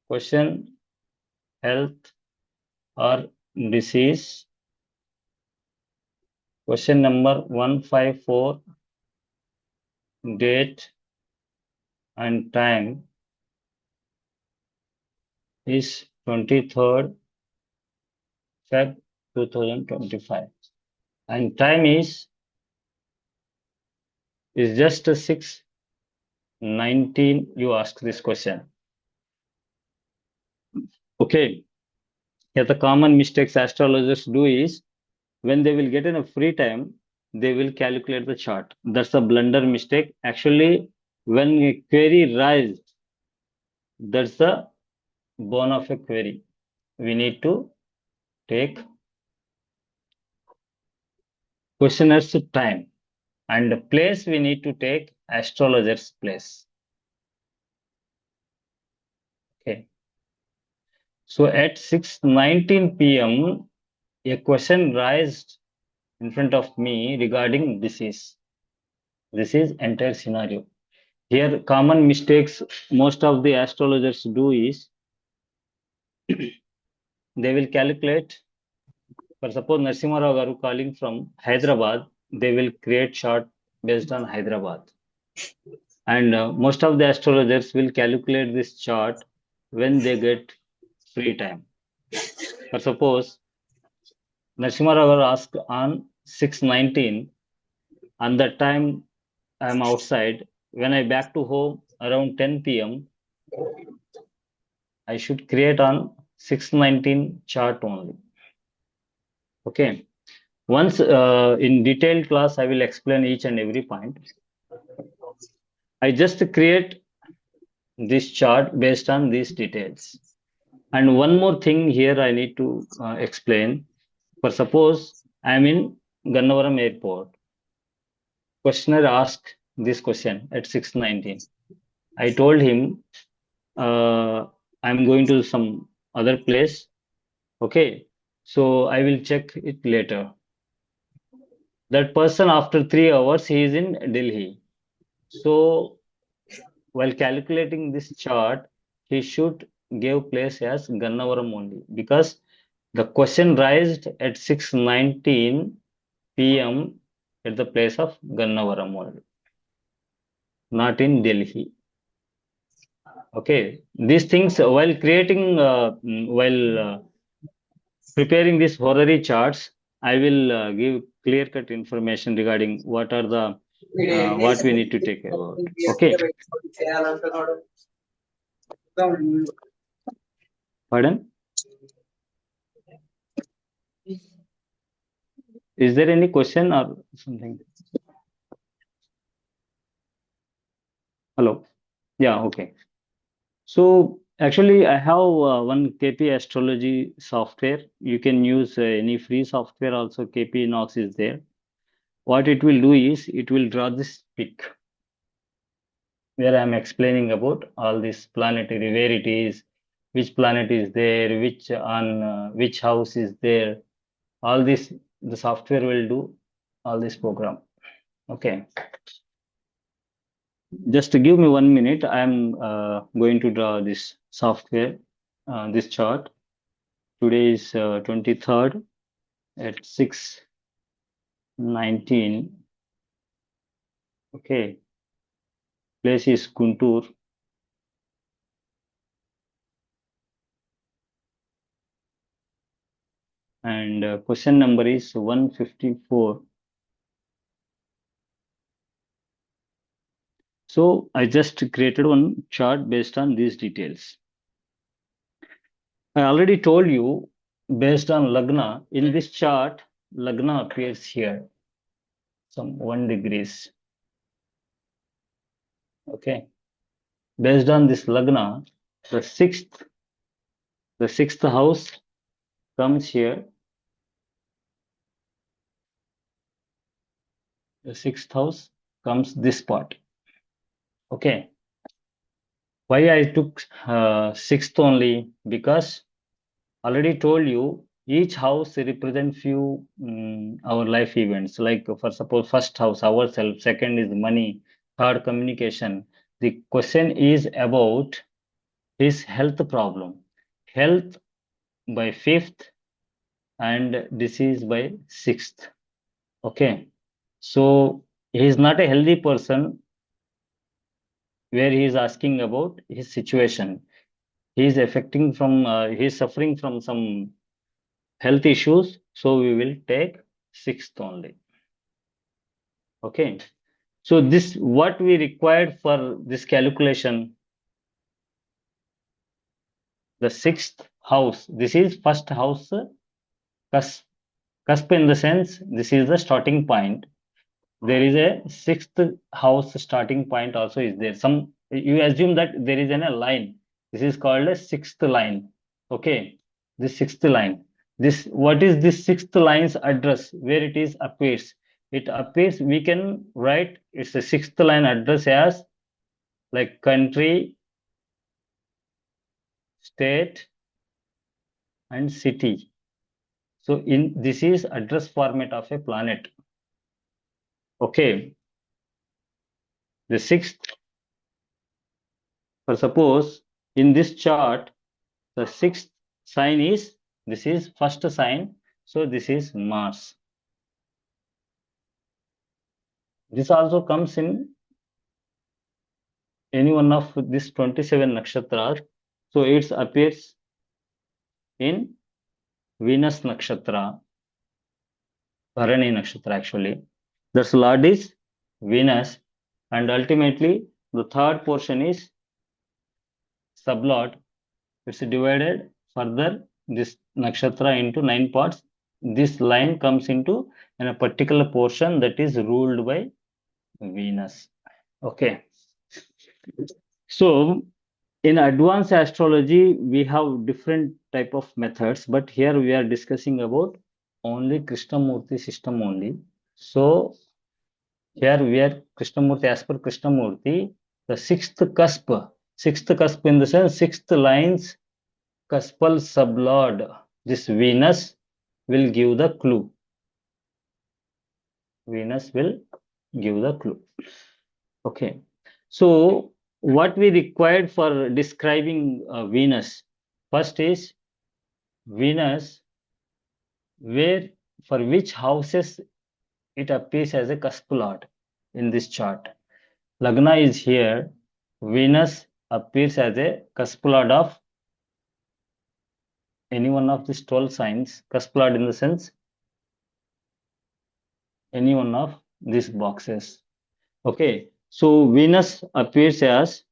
Question, health or disease. Question number 154, date and time is 23rd Feb 2025. And time is just 6:19. You ask this question. Okay. Here the common mistakes astrologers do is, when they will get in a free time, they will calculate the chart. That's a blunder mistake. Actually, when a query rises, that's the bone of a query. We need to take questioner's time, and the place we need to take astrologer's place. Okay. So at 6:19 p.m., a question raised in front of me regarding disease. This is entire scenario. Here, common mistakes most of the astrologers do is they will calculate. For suppose Narasimha Rao garu calling from Hyderabad, they will create chart based on Hyderabad. And most of the astrologers will calculate this chart when they get free time. For suppose Narasimha Rao garu asked on 6:19, on that time I am outside. When I back to home around 10 p.m., I should create on 6:19 chart only. Okay. Once in detailed class, I will explain each and every point. I just create this chart based on these details. And one more thing here I need to explain. For suppose I am in Gannavaram airport. Questioner asked this question at 6:19. I told him I'm going to some other place. Okay. So I will check it later. That person after 3 hours, he is in Delhi. So while calculating this chart, he should give place as Gannavaram only, because the question raised at 6:19 p.m. at the place of Gannavaram only, not in Delhi. Okay, these things while creating, preparing these horary charts, I will give clear-cut information regarding what are the what we need to take about. Okay, pardon? Is there any question or something? Hello? Yeah, okay. So actually, I have one KP astrology software. You can use any free software also. KP Nox is there. What it will do is it will draw this pic where I'm explaining about all this planetary, where it is, which planet is there, which on which house is there. All this the software will do all this program. Okay. Just to give me 1 minute, I'm going to draw this software, this chart. Today is 23rd at 6:19. Okay. Place is Guntur. And question number is 154. So I just created one chart based on these details. I already told you based on Lagna, in this chart, Lagna appears here, some 1 degrees. Okay. Based on this Lagna, the sixth house comes here. The 6th house comes this part. Okay. Why I took 6th only? Because already told you each house represent few our life events. Like for suppose first house ourselves, second is money, third communication. The question is about his health problem, health by 5th and disease by 6th. Okay, so he is not a healthy person where he is asking about his situation. He is he is suffering from some health issues, so we will take 6th only. Okay, so this what we required for this calculation. The 6th house, this is first house, cusp in the sense this is the starting point. There is a 6th house starting point also is there. Some you assume that there is a line. This is called a 6th line. Okay, this 6th line. This what is this 6th line's address? Where it is appears? It appears. We can write it's a 6th line address as like country, state, and city. So in this is address format of a planet. Okay, the 6th. For suppose in this chart, the 6th sign is this is first sign. So this is Mars. This also comes in any one of this 27 nakshatras. So it appears in Venus nakshatra, Bharani nakshatra actually. That's Lord is Venus, and ultimately the third portion is sublord. It's divided further this nakshatra into 9 parts. This line comes into in a particular portion that is ruled by Venus. Okay. So in advanced astrology, we have different type of methods, but here we are discussing about only Krishnamurti system only. So here we are Krishnamurti, as per Krishnamurti, the 6th cusp in the sense 6th lines, cuspal sublord, this Venus will give the clue. Venus will give the clue. Okay. So what we required for describing Venus, first is Venus, where for which houses it appears as a cusp lord in this chart. Lagna is here. Venus appears as a cusp lord of any one of these 12 signs. Cusp lord in the sense any one of these boxes. Okay, so Venus appears as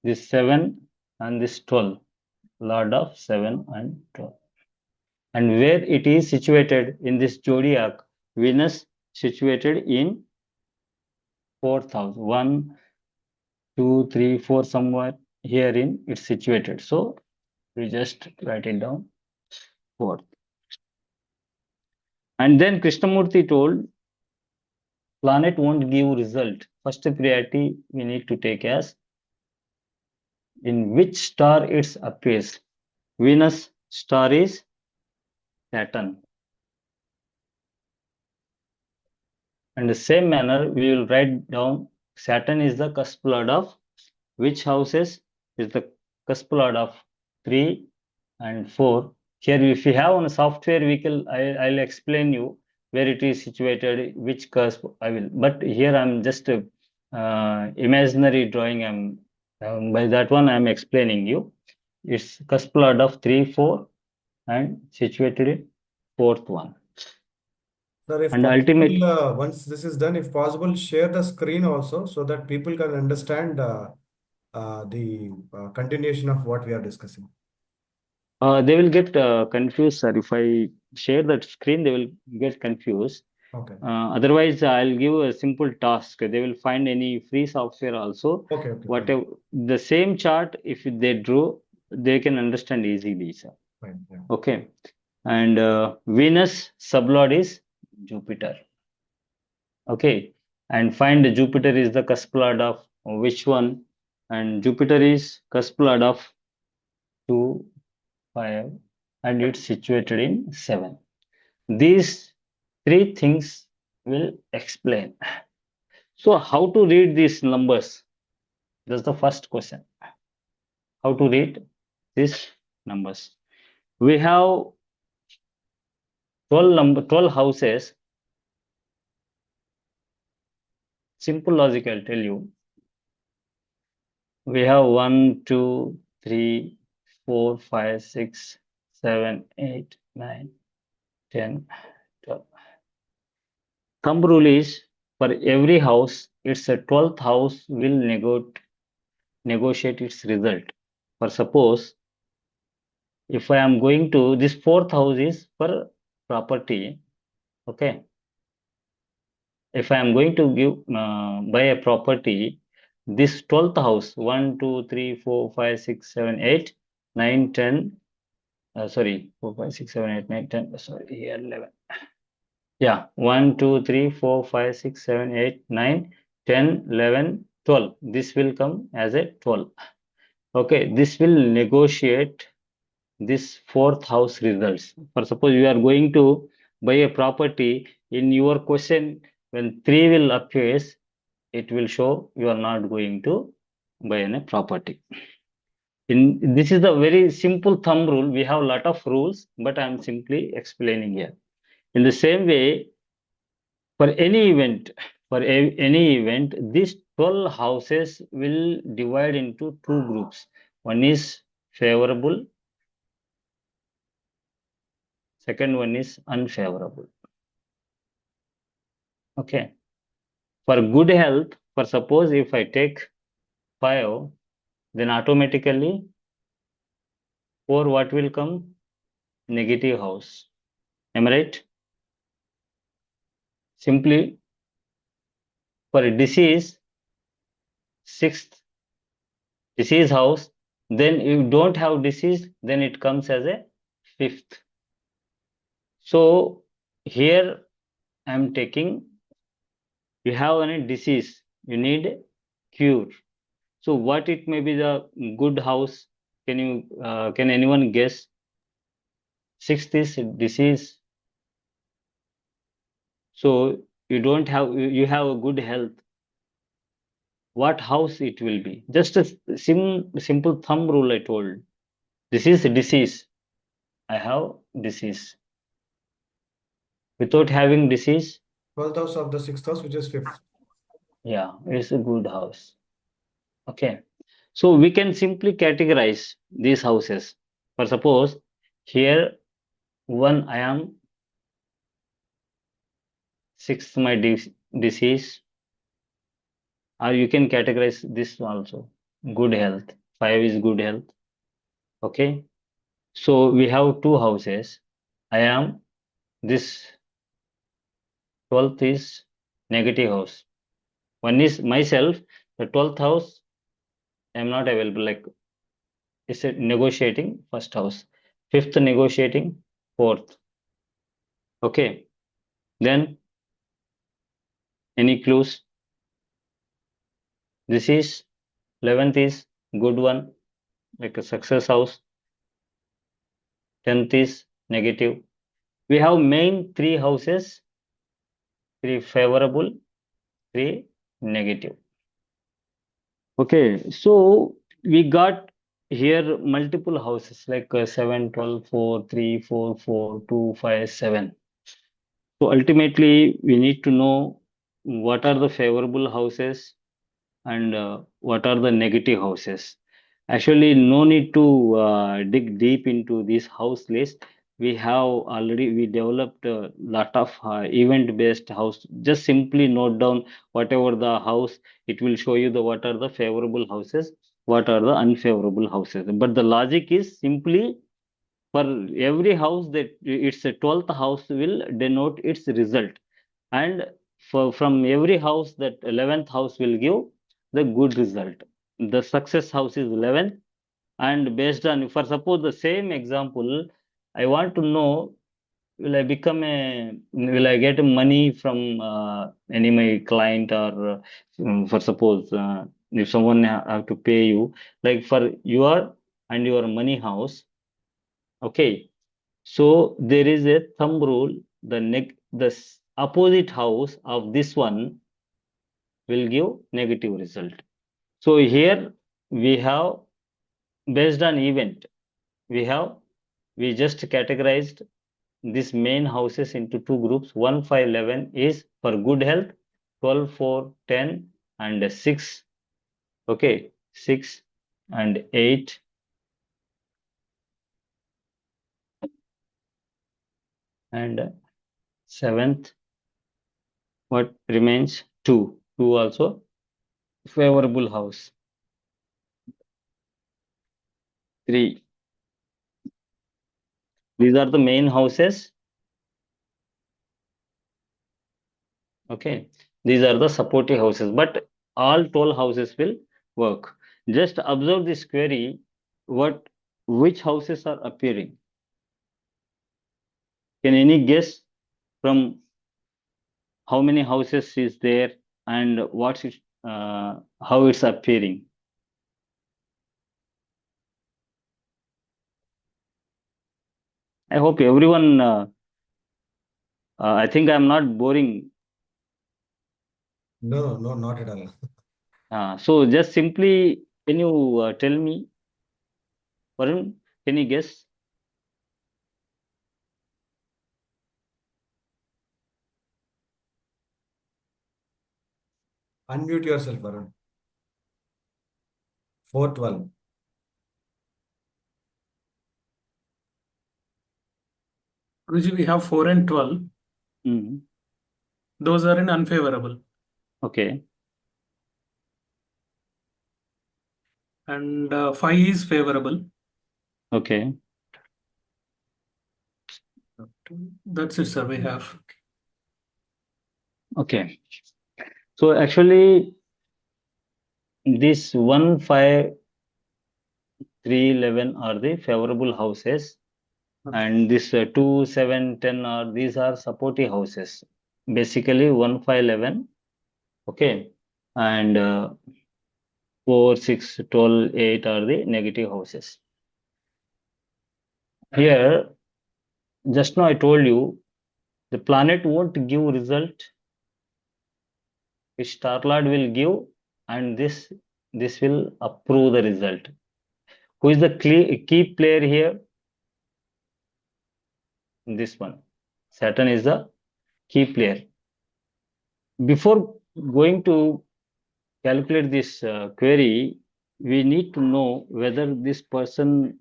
this 7 and this 12, lord of 7 and 12. And where it is situated in this zodiac, Venus situated in 4th house, 1, 2, 3, 4, somewhere herein it's situated. So we just write it down, 4th. And then Krishnamurti told, planet won't give result. First priority we need to take as in which star it appears. Venus star is Saturn. In the same manner, we will write down Saturn is the cusp lord of which houses is the cusp lord of 3 and 4. Here, if you have on a software vehicle, I'll explain you where it is situated, which cusp I will. But here I'm just imaginary drawing. By that one I'm explaining you. It's cusp lord of 3, 4, and situated in 4th one. Sir, if And possible, ultimately, once this is done, if possible, share the screen also so that people can understand the continuation of what we are discussing. they will get confused, sir. If I share that screen, they will get confused. Okay. Otherwise, I'll give a simple task. They will find any free software also. Okay. Okay. Fine. Whatever the same chart, if they drew, they can understand easily, sir. Fine. Yeah. Okay. And Venus sublord is Jupiter. Okay. And find Jupiter is the cusp lord of which one? And Jupiter is cusp lord of 2, 5, and it's situated in 7. These three things will explain. So how to read these numbers? That's the first question. How to read these numbers? We have 12 houses. Simple logic, I'll tell you. We have 1, 2, 3, 4, 5, 6, 7, 8, 9, 10, 12. Thumb rule is for every house, it's a 12th house will negotiate its result. For suppose, if I am going to, this 4th house is for property, okay. If I am going to give buy a property, this 12th house, 1, 2, 3, 4, 5, 6, 7, 8, 9, 10, sorry, 4, 5, 6, 7, 8, 9, 10, sorry, here 11. Yeah, 1, 2, 3, 4, 5, 6, 7, 8, 9, 10, 11, 12. This will come as a 12. Okay, this will negotiate this 4th house results. For suppose you are going to buy a property, in your question, when 3 will appear, it will show you are not going to buy a property. This is a very simple thumb rule. We have a lot of rules, but I am simply explaining here. In the same way, for any event, these 12 houses will divide into 2 groups. One is favorable, second one is unfavorable. Okay. For good health, for suppose if I take 5, then automatically 4 what will come? Negative house. Am I right? Simply for disease, 6th disease house, then if you don't have disease, then it comes as a 5th. So here I am taking, you have any disease, you need cure. So what it may be the good house? Can anyone guess? 6th is disease. So you have a good health. What house it will be? Just a simple thumb rule I told. This is disease. I have disease. Without having disease, 12th house of the 6th house, which is 5th. Yeah, it's a good house. Okay. So we can simply categorize these houses. For suppose here one I am, sixth my disease, or you can categorize this also. Good health. Five is good health. Okay. So we have two houses. I am this 12th is negative house. One is myself, the 12th house, I am not available. Like it's a negotiating first house. Fifth negotiating fourth. Okay. Then any clues? This is 11th is good one, like a success house. 10th is negative. We have main three houses, three favorable, three negative. Okay, so we got here multiple houses like 7, 12, 4, 3, 4, 4, 2, 5, 7. So ultimately, we need to know what are the favorable houses and what are the negative houses. Actually, no need to dig deep into this house list. We developed a lot of event-based house. Just simply note down whatever the house. It will show you the what are the favorable houses, what are the unfavorable houses. But the logic is simply for every house that it's a 12th house will denote its result, and from every house that 11th house will give the good result. The success house is 11th, and based on, for suppose the same example, I want to know, will I get money from any my client, or for suppose if someone have to pay you, like for your and your money house. Okay, so there is a thumb rule. The opposite house of this one will give negative result. So here we have, based on event, we just categorized these main houses into two groups. 1, 5, 11 is for good health. 12, 4, 10 and 6. Okay, 6 and 8 and 7th. What remains? 2. 2 also favorable house. 3. These are the main houses. Okay, these are the supportive houses, but all 12 houses will work. Just observe this query. Which houses are appearing? Can any guess from how many houses is there and how it's appearing? I hope everyone. I think I'm not boring. No, not at all. So just simply, can you tell me, Varun? Can you guess? Unmute yourself, Varun. 412. Guruji, we have 4 and 12. Mm-hmm. Those are in unfavorable. Okay. And 5 is favorable. Okay. That's it, sir. We have. Okay. So actually, this 1, 5, 3, 11 are the favorable houses, Okay. and this 2, 7, 10 these are supportive houses. Basically 1, 5, 11. Okay. And 4, 6, 12, 8 are the negative houses. Here, just now I told you, the planet won't give result. Its star lord will give, and this will approve the result. Who is the key player here? This one. Saturn is the key player. before going to calculate this query, we need to know whether this person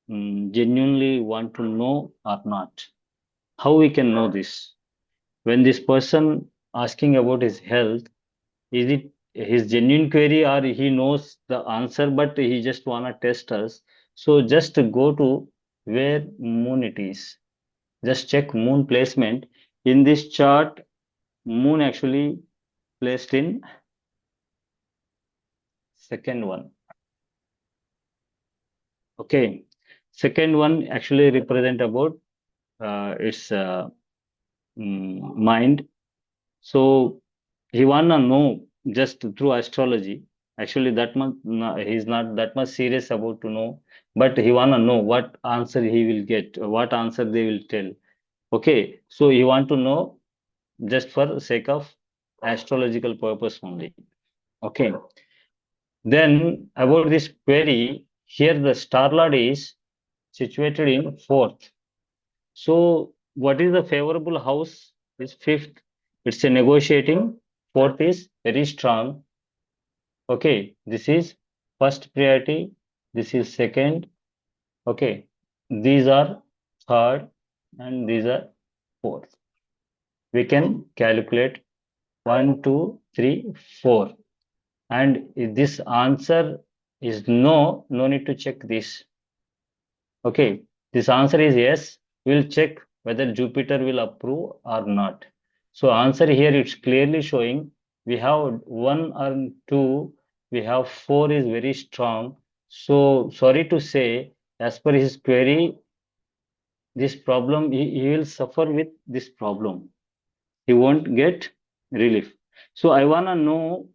genuinely want to know or not. How we can know this? When this person asking about his health, is it his genuine query or he knows the answer but he just wanna test us? So just go to where moon it is. Just check moon placement. In this chart, moon actually placed in second one. Okay, second one actually represent about its mind. So he wanna know just through astrology. Actually, that much he's not that much serious about to know, but he wanna know what answer he will get, what answer they will tell. Okay, so he want to know just for sake of astrological purpose only. Okay, then about this query, here the star lord is situated in fourth. So what is the favorable house? Is fifth. It's a negotiating. Fourth is very strong. Okay, this is first priority. This is second. Okay, these are third, and these are fourth. We can calculate 1, 2, 3, 4. And if this answer is no, no need to check this. Okay, this answer is yes. We'll check whether Jupiter will approve or not. So answer here it's clearly showing we have 1 and 2, we have 4 is very strong. So sorry to say, as per his query, this problem he will suffer with this problem. He won't get relief. So I wanna know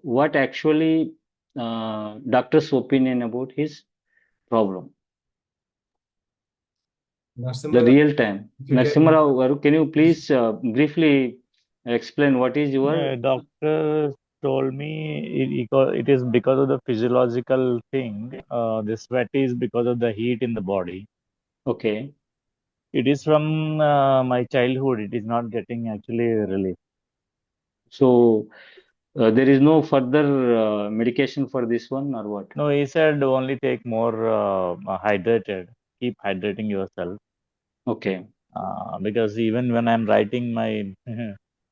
what actually doctor's opinion about his problem. The Narasimha, real time. if you Narasimha can, Rao garu, can you please briefly explain what is your Doctor told me it is because of the physiological thing. The sweat is because of the heat in the body. okay? It is from my childhood. It is not getting actually relief. So there is no further medication for this one or what? No, he said only take more hydrated. Keep hydrating yourself. Okay, Because even when I'm writing, my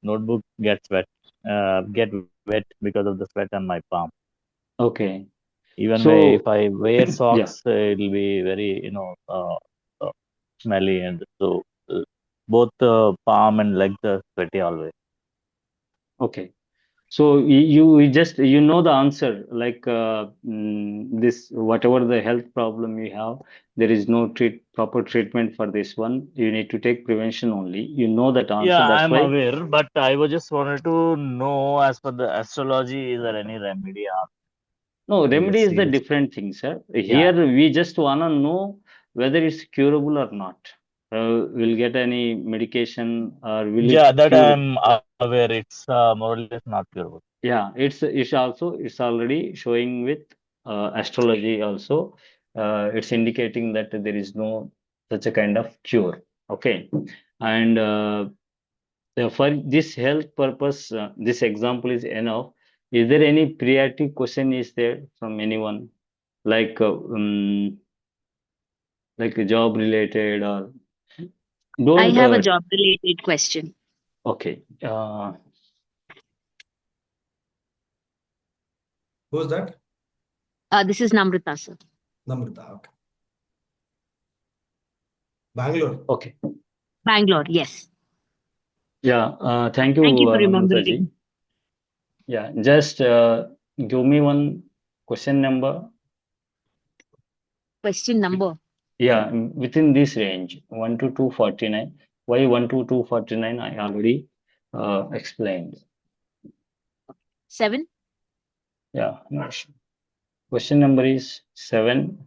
notebook gets get wet because of the sweat on my palm. okay. Even if So I wear yeah, socks, it'll be very, smelly, and so both palm and legs are sweaty always. okay. So you just you know the answer like this whatever the health problem you have, there is no proper treatment for this one. You need to take prevention only. You know that answer. Yeah, That's I'm why aware, but I was just wanted to know, as per the astrology, is there any remedy? no, I remedy just is the serious. different thing, sir. Yeah, Here we just wanna know whether it's curable or not. Will get any medication or will yeah, it that cure? I'm aware. It's more or less not curable. Yeah, it's already showing with astrology also. It's indicating that there is no such a kind of cure. Okay, and for this health purpose, this example is enough. Is there any priority question is there from anyone like like a job related or I don't have a job related question. okay who's that? This is Namrata, sir. Namrata, okay. Bangalore. okay Bangalore, yes. yeah thank you Thank you for Namrata ji. remembering. Yeah, just give me one question number. Question number Yeah, within this range, 1 to 249. Why 1 to 249? I already explained. 7. Yeah, no issue. Question number is 7.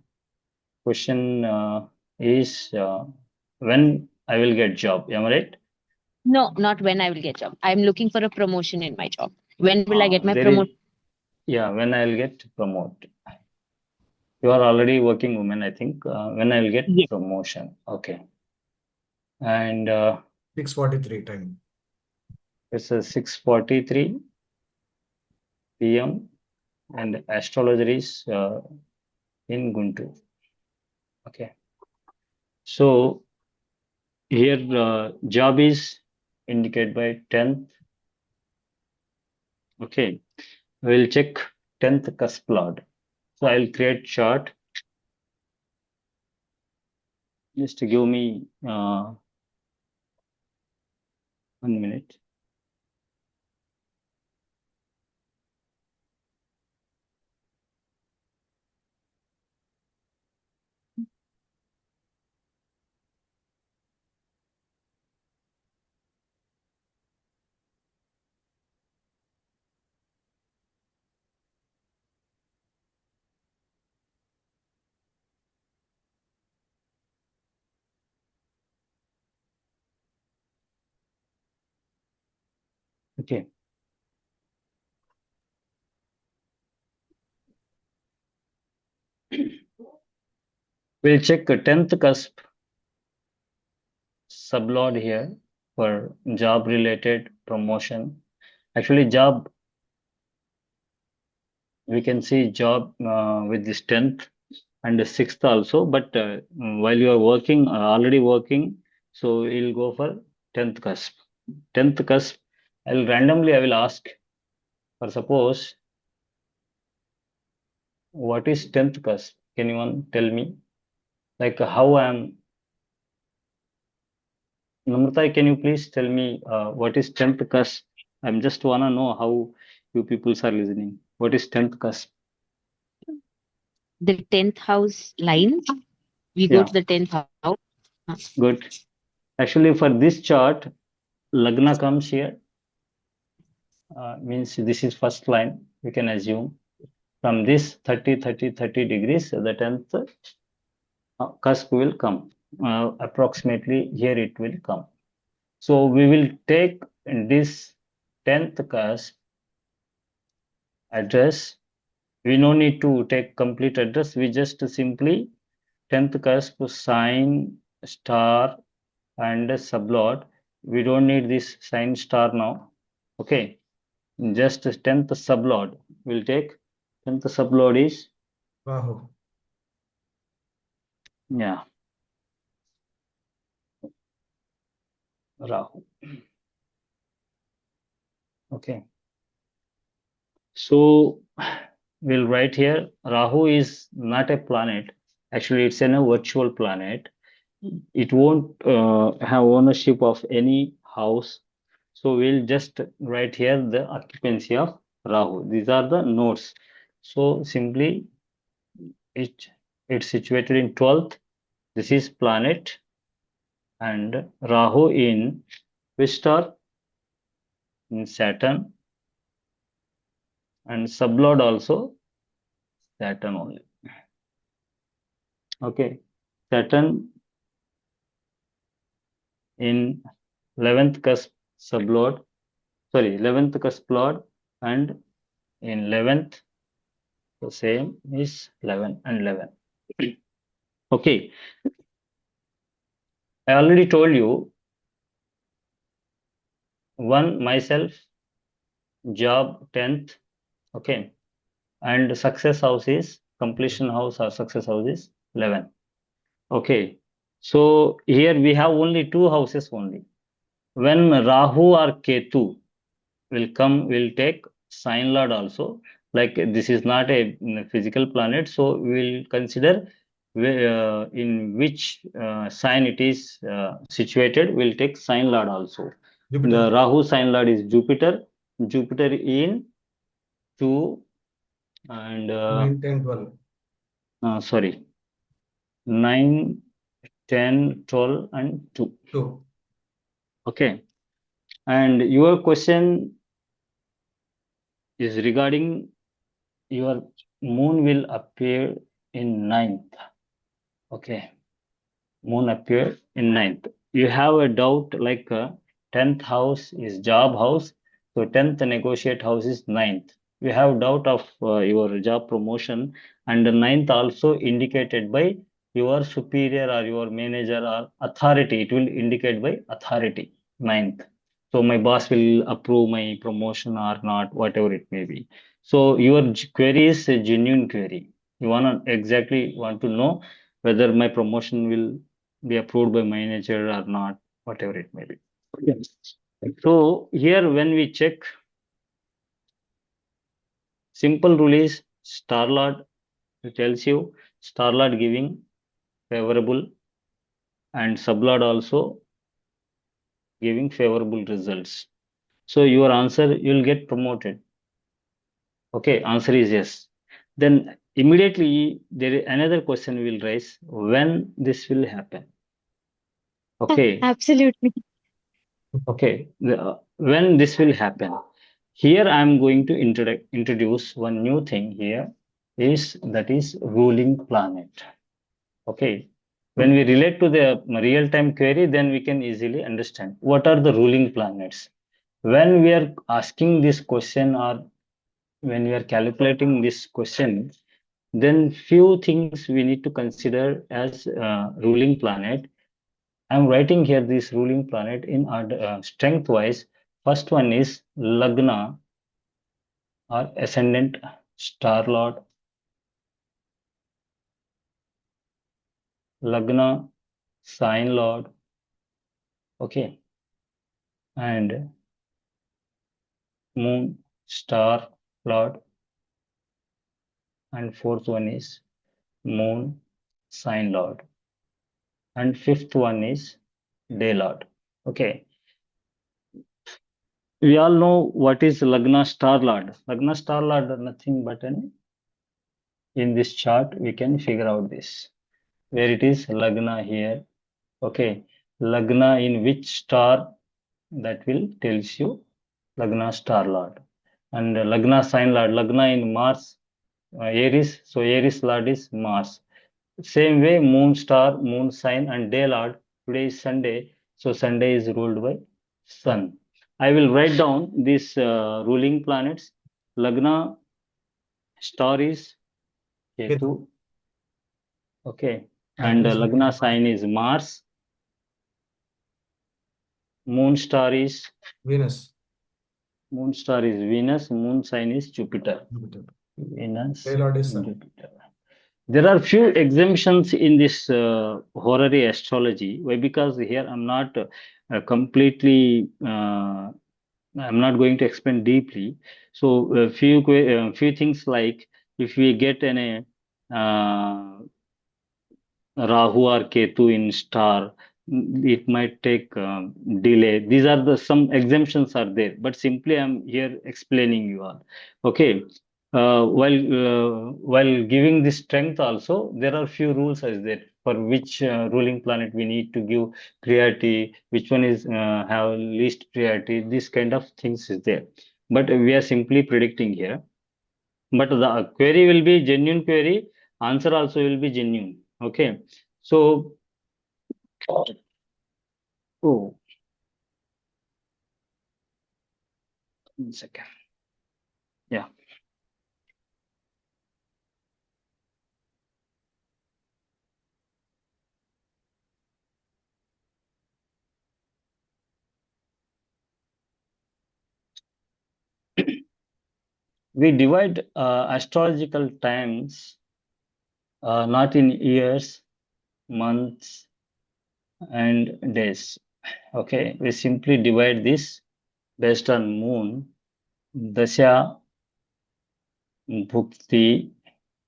Question is when I will get job. Am I right? No, not when I will get job. I'm looking for a promotion in my job. When will I get my There is, promotion? yeah, when I will get promoted. You are already working woman, I think. When I will get Yes. promotion. Okay. And 6:43 time. It's 6:43 p.m. and astrologer is in Guntur. Okay. So here job is indicated by 10th. Okay. We'll check 10th cusp lord. So I'll create chart. Just give me 1 minute. Okay. We'll check 10th cusp sublord here for job related promotion. Actually, job, we can see job with this 10th and the 6th also, but while you are working, already working, so we'll go for 10th cusp. 10th cusp, I will ask, for suppose, what is 10th cusp? Can anyone tell me? Like how I am, Namrata, can you please tell me what is 10th cusp? I'm just wanna know how you people are listening. What is 10th cusp? The 10th house lines. We go Yeah, to the 10th house. good. Actually, for this chart, Lagna comes here. Means this is first line, we can assume. From this 30, 30, 30 degrees, the 10th cusp will come. Approximately here it will come. So we will take this 10th cusp address. We no need to take complete address. We just simply 10th cusp sign, star, and sublord. We don't need this sign star now. Okay. Just 10th sublord. We'll take 10th sublord is, Rahu. yeah, Rahu. Okay. So we'll write here Rahu is not a planet. Actually, it's a virtual planet. It won't have ownership of any house. So we'll just write here the occupancy of Rahu. These are the nodes. So simply it's situated in 12th. This is planet and Rahu in which star? In Saturn, and sublord also Saturn only. Okay, Saturn in 11th cusp sublord, sorry, 11th cusp lord, and in 11th, the same is 11 and 11. Okay, I already told you one myself, job 10th, okay, and success house is completion house or success house is 11. Okay, so here we have only two houses only. When Rahu or Ketu will come, will take sign lord also. Like this is not a physical planet, so we will consider in which sign it is situated. We'll take sign lord also. Jupiter. The Rahu sign lord is Jupiter. Jupiter in 2 and 9, 10, 12. sorry, 9, 10, 12 and 2. 2. Okay. And your question is regarding your moon will appear in 9th. Okay. Moon appear in 9th. You have a doubt like 10th house is job house. So 10th negotiate house is 9th. You have doubt of your job promotion, and the 9th also indicated by your superior or your manager or authority. It will indicate by authority, 9th. So my boss will approve my promotion or not, whatever it may be. So your query is a genuine query. You exactly want to know whether my promotion will be approved by manager or not, whatever it may be. Okay. So here when we check, simple rule is star lord, it tells you star lord giving favorable and sublord also giving favorable results. So your answer, you'll get promoted. Okay, answer is yes. Then immediately there is another question will raise, when this will happen. Okay, Absolutely. okay. When this will happen. Here I am going to introduce one new thing here that is ruling planet. Okay. When we relate to the real-time query, then we can easily understand what are the ruling planets. When we are asking this question or when we are calculating this question, then few things we need to consider as ruling planet. I'm writing here this ruling planet in strength wise. First one is Lagna or ascendant star lord. Lagna sign lord. Okay. And moon star lord. And fourth one is moon sign lord. And fifth one is day lord. Okay. We all know what is Lagna star lord. Lagna star lord are nothing but in this chart we can figure out this. Where it is Lagna here. Okay. Lagna in which star, that will tells you Lagna star lord. And Lagna sign lord, Lagna in Mars, Aries. So Aries lord is Mars. Same way, moon star, moon sign, and day lord. Today is Sunday, so Sunday is ruled by Sun. I will write down these ruling planets. Lagna star is Ketu. Okay. And Lagna sign is Mars. Moon star is Venus. Moon star is Venus. Moon sign is Jupiter. Venus, Day lord is Sun. Jupiter. There are few exemptions in this horary astrology. Why? Because here I'm not completely. I'm not going to explain deeply. So few things like if we get Rahu or Ketu in star, it might take delay. These are some exemptions are there, but simply I'm here explaining you all. Okay. While giving this strength also, there are few rules as there for which ruling planet we need to give priority, which one is have least priority. This kind of things is there, but we are simply predicting here. But the query will be genuine query. Answer also will be genuine. Okay. So, oh, 1 second. Yeah. We divide astrological times not in years, months, and days. Okay, we simply divide this based on moon, dasha, bhukti,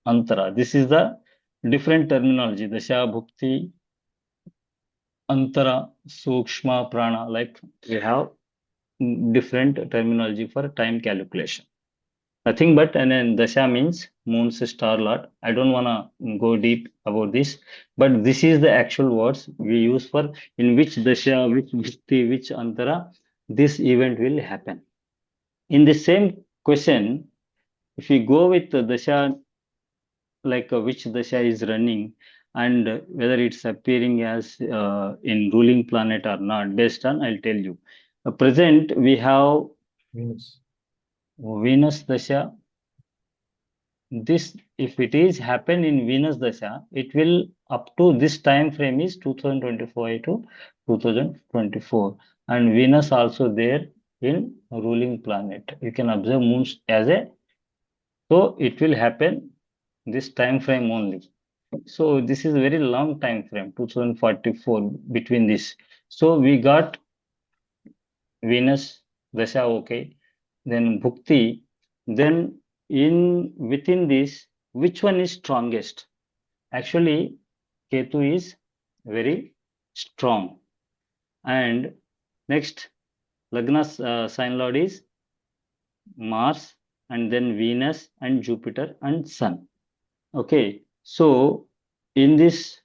antara. This is the different terminology. Dasha, bhukti, antara, sukshma, prana. Like we have different terminology for time calculation. Nothing but, and then dasha means moon's star lord. I don't want to go deep about this, but this is the actual words we use for in which dasha, which bhakti, which antara this event will happen. In the same question, if we go with the dasha, like which dasha is running and whether it's appearing as in ruling planet or not, based on, I'll tell you. Present, we have Venus dasha. This, if it is happen in Venus dasha, it will up to this time frame is 2025 to 2024. and Venus also there in ruling planet. You can observe moons as a, so it will happen this time frame only. So this is a very long time frame, 2044 between this. So we got Venus, Dasha, okay. Then Bhukti. Then in within this, which one is strongest? Actually, Ketu is very strong. And next, Lagna sign lord is Mars, and then Venus and Jupiter and Sun. Okay, so in this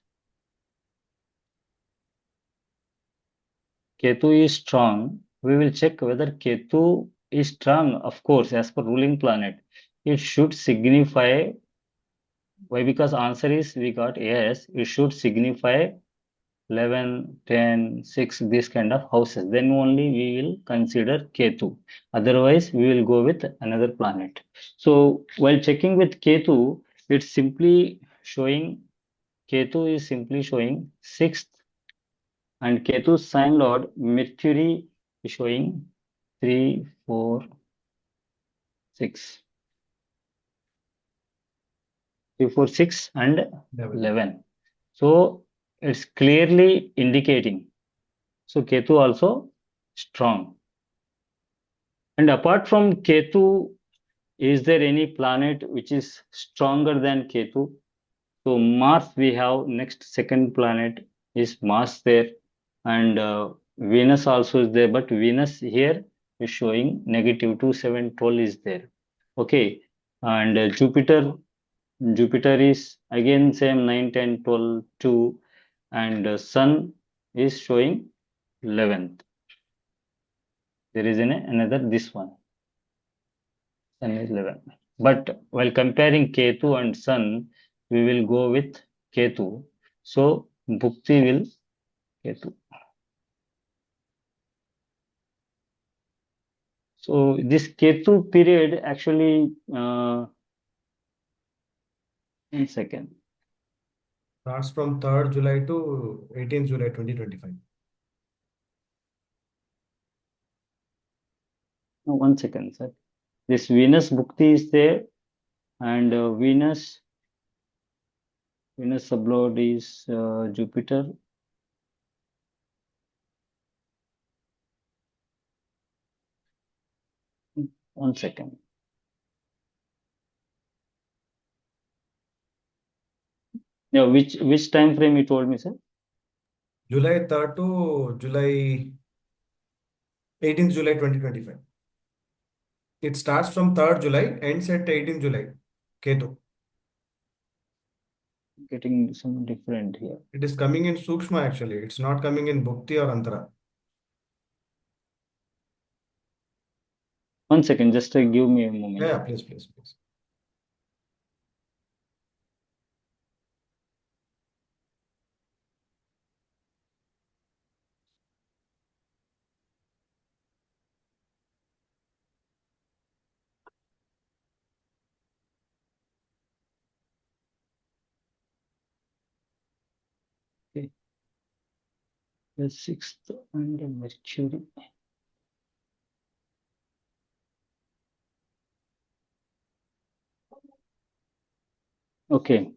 Ketu is strong. We will check whether Ketu is strong. Of course, as per ruling planet, it should signify. Why? Because answer is we got yes. It should signify 11, 10, 6, this kind of houses. Then only we will consider Ketu. Otherwise, we will go with another planet. So while checking with Ketu, it's simply showing Ketu is simply showing sixth, and Ketu's sign lord Mercury is showing 3, 4, 6. 3, 4, 6 and 11. So it's clearly indicating. So Ketu also strong. And apart from Ketu, is there any planet which is stronger than Ketu? So Mars, we have next second planet is Mars there, and Venus also is there, but Venus here is showing negative 2, 7, 12 is there. Okay, and Jupiter is again same 9, 10, 12, 2, and Sun is showing 11th. There is another this one. Sun is 11. But while comparing Ketu and Sun, we will go with Ketu. So Bhukti will Ketu. So this Ketu period actually, 1 second. Starts from 3rd July to 18th July 2025. No, 1 second, sir. This Venus Bhukti is there, and Venus sublord is Jupiter. One second. Yeah, which time frame you told me, sir? July 3rd to 18th July 2025. It starts from 3rd July, ends at 18th July. Ketu. Getting some different here. It is coming in Sukshma actually. It's not coming in Bhukti or Antara. 1 second, just give me a moment. Yeah, please. Okay. The 6th and Mercury. Okay.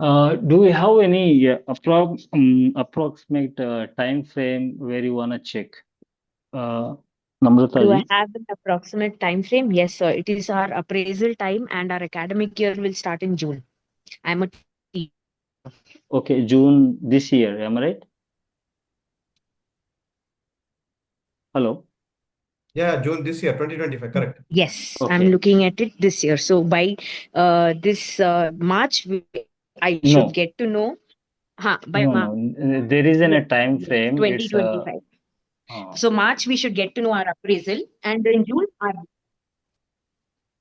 Do we have any approximate time frame where you want to check? Namrata Do I ji? have an approximate time frame? Yes, sir. It is our appraisal time, and our academic year will start in June. I'm a Okay, June this year, am I right? Hello? Yeah, June this year, 2025, correct. yes. Okay. I'm looking at it this year. So by this March, I No. should get to know. By No, there is a time frame. It's 2025. So March we should get to know our appraisal, and in June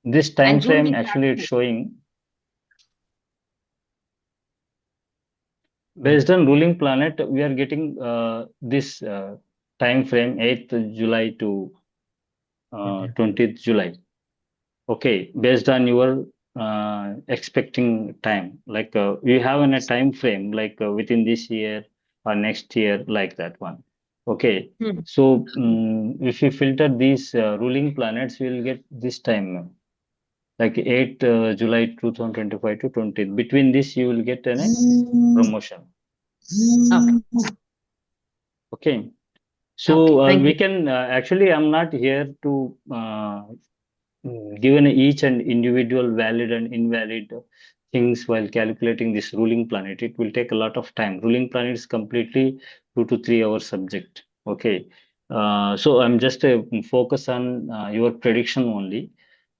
this time and June frame we actually start it's showing based on ruling planet. We are getting this time frame 8th July to 20th July. Okay, based on your expecting time, like you have in a time frame, like within this year or next year, like that one. Okay. Hmm. So if we filter these ruling planets, we will get this time, like 8 July 2025 to 20th. Between this, you will get a promotion. Okay. Okay. So Okay. Thank we you. can actually, I'm not here to given each and individual valid and invalid things while calculating this ruling planet. It will take a lot of time. Ruling planet is completely 2 to 3 hour subject. Okay. So I'm just focus on your prediction only.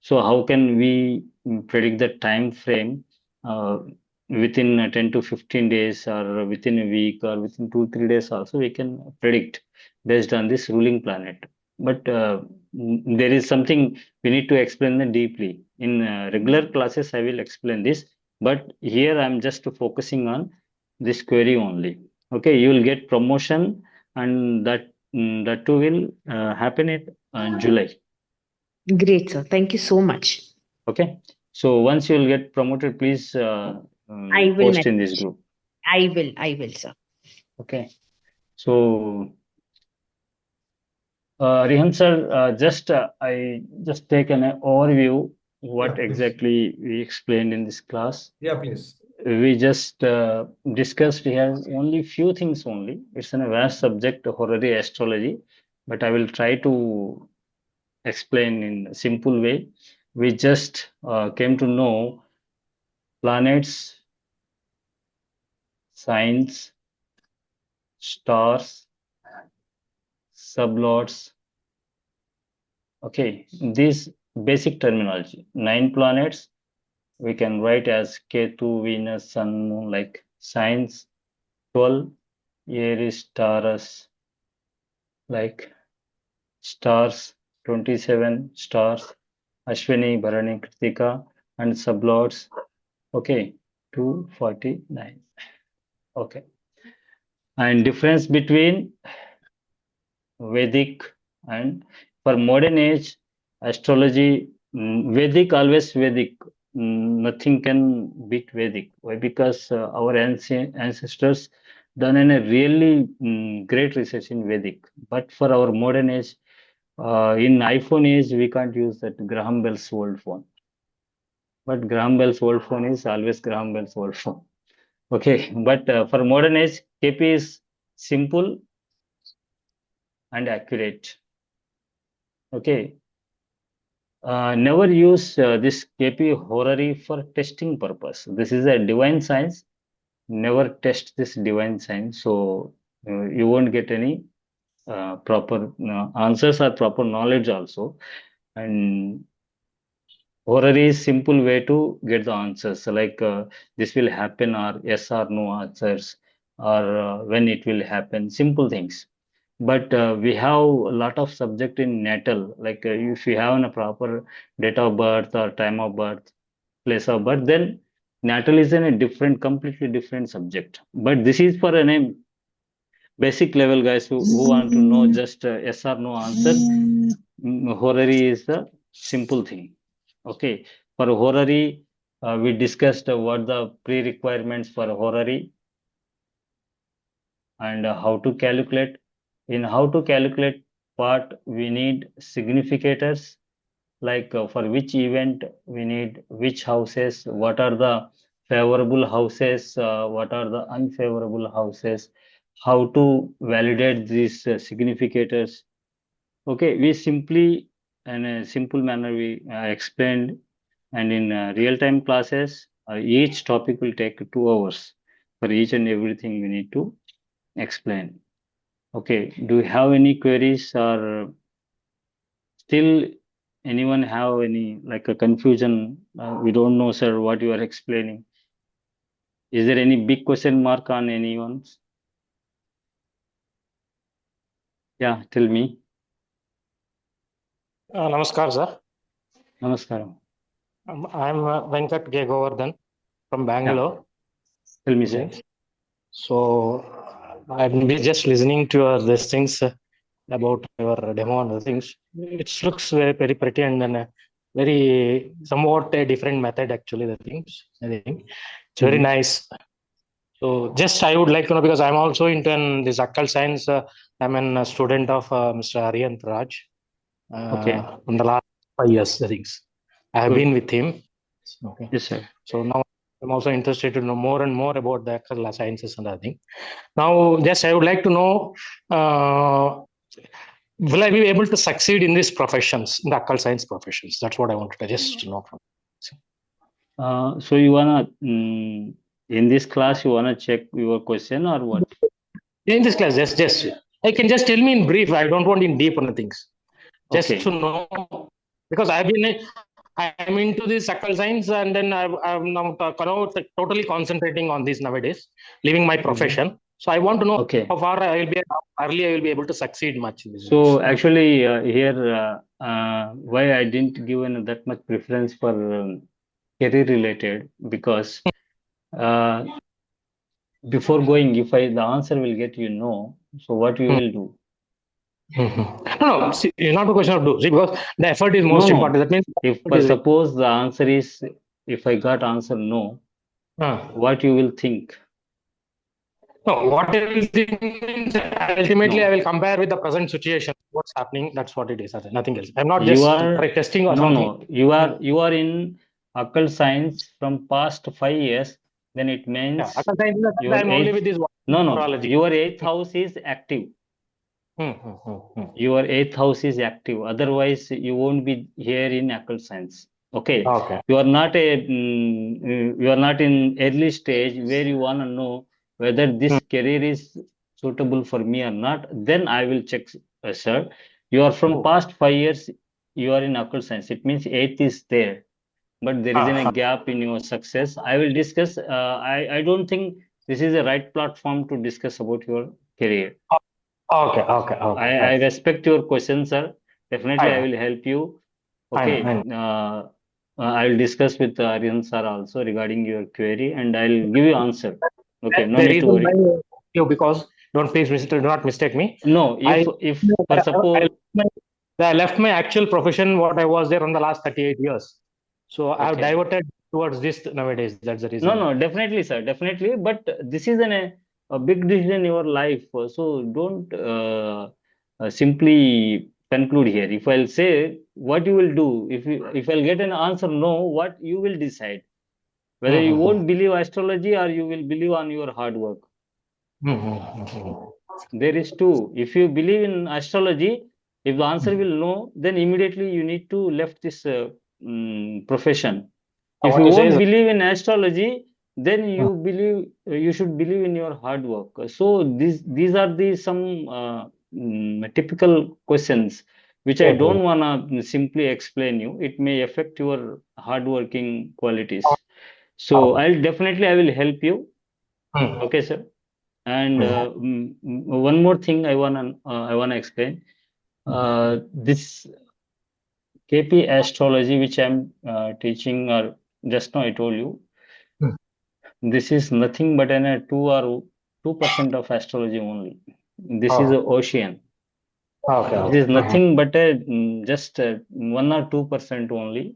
So how can we predict the time frame uh, within 10 to 15 days or within a week or within 2 3 days also we can predict based on this ruling planet. But there is something we need to explain them deeply. In regular classes, I will explain this, but here I'm just focusing on this query only. Okay, you will get promotion, and that too will happen in July. Great, sir. Thank you so much. Okay, so once you will get promoted, please I will post in this message. group. I will, sir. Okay, so Rihan sir, I just take an overview Yeah, what please. exactly we explained in this class. Yeah, please. We just discussed here only few things only. It's a vast subject, horary astrology, but I will try to explain in a simple way. We just came to know planets, signs, stars, sublots. Okay, this basic terminology. 9 planets we can write as Ketu, Venus, Sun, Moon, like signs. 12 Aries, Taurus, like stars, 27 stars, Ashwini, Bharani, Kritika, and sublots. Okay, 249. Okay, and difference between Vedic and for modern age astrology, Vedic always Vedic. Nothing can beat Vedic. Why? Because our ancestors done a really great research in Vedic. But for our modern age, in iPhone age, we can't use that Graham Bell's old phone. But Graham Bell's old phone is always Graham Bell's old phone. Okay, but for modern age, KP is simple and accurate. Okay, never use this KP horary for testing purpose. This is a divine science. Never test this divine science, so you won't get any proper answers or proper knowledge also. And horary is simple way to get the answers. Like this will happen or yes or no answers or when it will happen. Simple things. But we have a lot of subject in natal. Like if you have a proper date of birth or time of birth, place of birth, then natal is in a different, completely different subject. But this is for a name basic level guys who want to know just yes or no answer. Horary is the simple thing. Okay, for horary, we discussed what the pre-requirements for horary and how to calculate. In how to calculate part, we need significators like for which event we need which houses, what are the favorable houses, what are the unfavorable houses, how to validate these significators. Okay, we simply in a simple manner we explained, and in real-time classes, each topic will take 2 hours for each and everything we need to explain. Okay, do you have any queries or still anyone have any like a confusion? We don't know, sir, what you are explaining. Is there any big question mark on anyone's? Yeah, tell me. Namaskar, sir. Namaskaram. I'm Venkat K. Govardhan from Yeah, Bangalore. tell me, sir. So I'm just listening to these things about your demo and the things. It looks very, very pretty and then very somewhat a different method actually. The things I think it's very nice. So just I would like to know because I'm also into this occult science. I'm a student of Mr. Arihant Raj. Okay, From the last 5 years, I think. I have good. been with him. Okay. Yes, sir. So now I'm also interested to know more and more about the actual sciences and everything. Now, just I would like to know, will I be able to succeed in these professions, in the occult science professions? That's what I wanted to just know from. So you wanna in this class you wanna check your question or what? In this class, just I can just tell me in brief. I don't want in deep on the things. Just Okay. to know, because I'm into this occult science, and then I'm now totally concentrating on this nowadays, leaving my profession. So I want to know Okay. how far I will be able to succeed much in this. So actually here why I didn't give that much preference for career related, because before going, if the answer will get no, so what you will do? No, see, not a question of do. See, because the effort is most No. important. That means If suppose the answer is, if I got answer no, what you will think? No, what I will think means ultimately No. I will compare with the present situation. What's happening? That's what it is. Nothing else. I'm not You just are testing or no something. no. You are in occult science from past 5 years. Then it means Yeah, occult science is your I'm only with this no numerology. your eighth house is active. Your eighth house is active. Otherwise, you won't be here in occult science. Okay. Okay. You are not you are not in early stage where you want to know whether this career is suitable for me or not. Then I will check, sir. You are from past 5 years. You are in occult science. It means eighth is there, but there is a gap in your success. I will discuss. I don't think this is the right platform to discuss about your career. Okay. I respect your question, sir. Definitely, I will help you. Okay. I will discuss with Aryan sir also regarding your query, and I'll give you answer. Okay, no The need to reason worry. why because do not mistake me. No, if for suppose I left my actual profession, what I was there on the last 38 years. So I have diverted towards this nowadays. That's the reason. No, definitely, sir, definitely. But this is a big decision in your life, so don't simply conclude here. If I'll say what you will do, if I'll get an answer no, what you will decide, whether you won't believe astrology or you will believe on your hard work. There is two. If you believe in astrology, if the answer will no, then immediately you need to left this profession. If you won't believe in astrology, then you should believe in your hard work. So these are the some typical questions which I don't wanna simply explain you. It may affect your hardworking qualities. So I will help you. Okay, sir. And one more thing I wanna explain. This KP astrology which I'm teaching, or just now I told you, this is nothing but a 2% of astrology only. This is an ocean. This is nothing but just 1 or 2% only.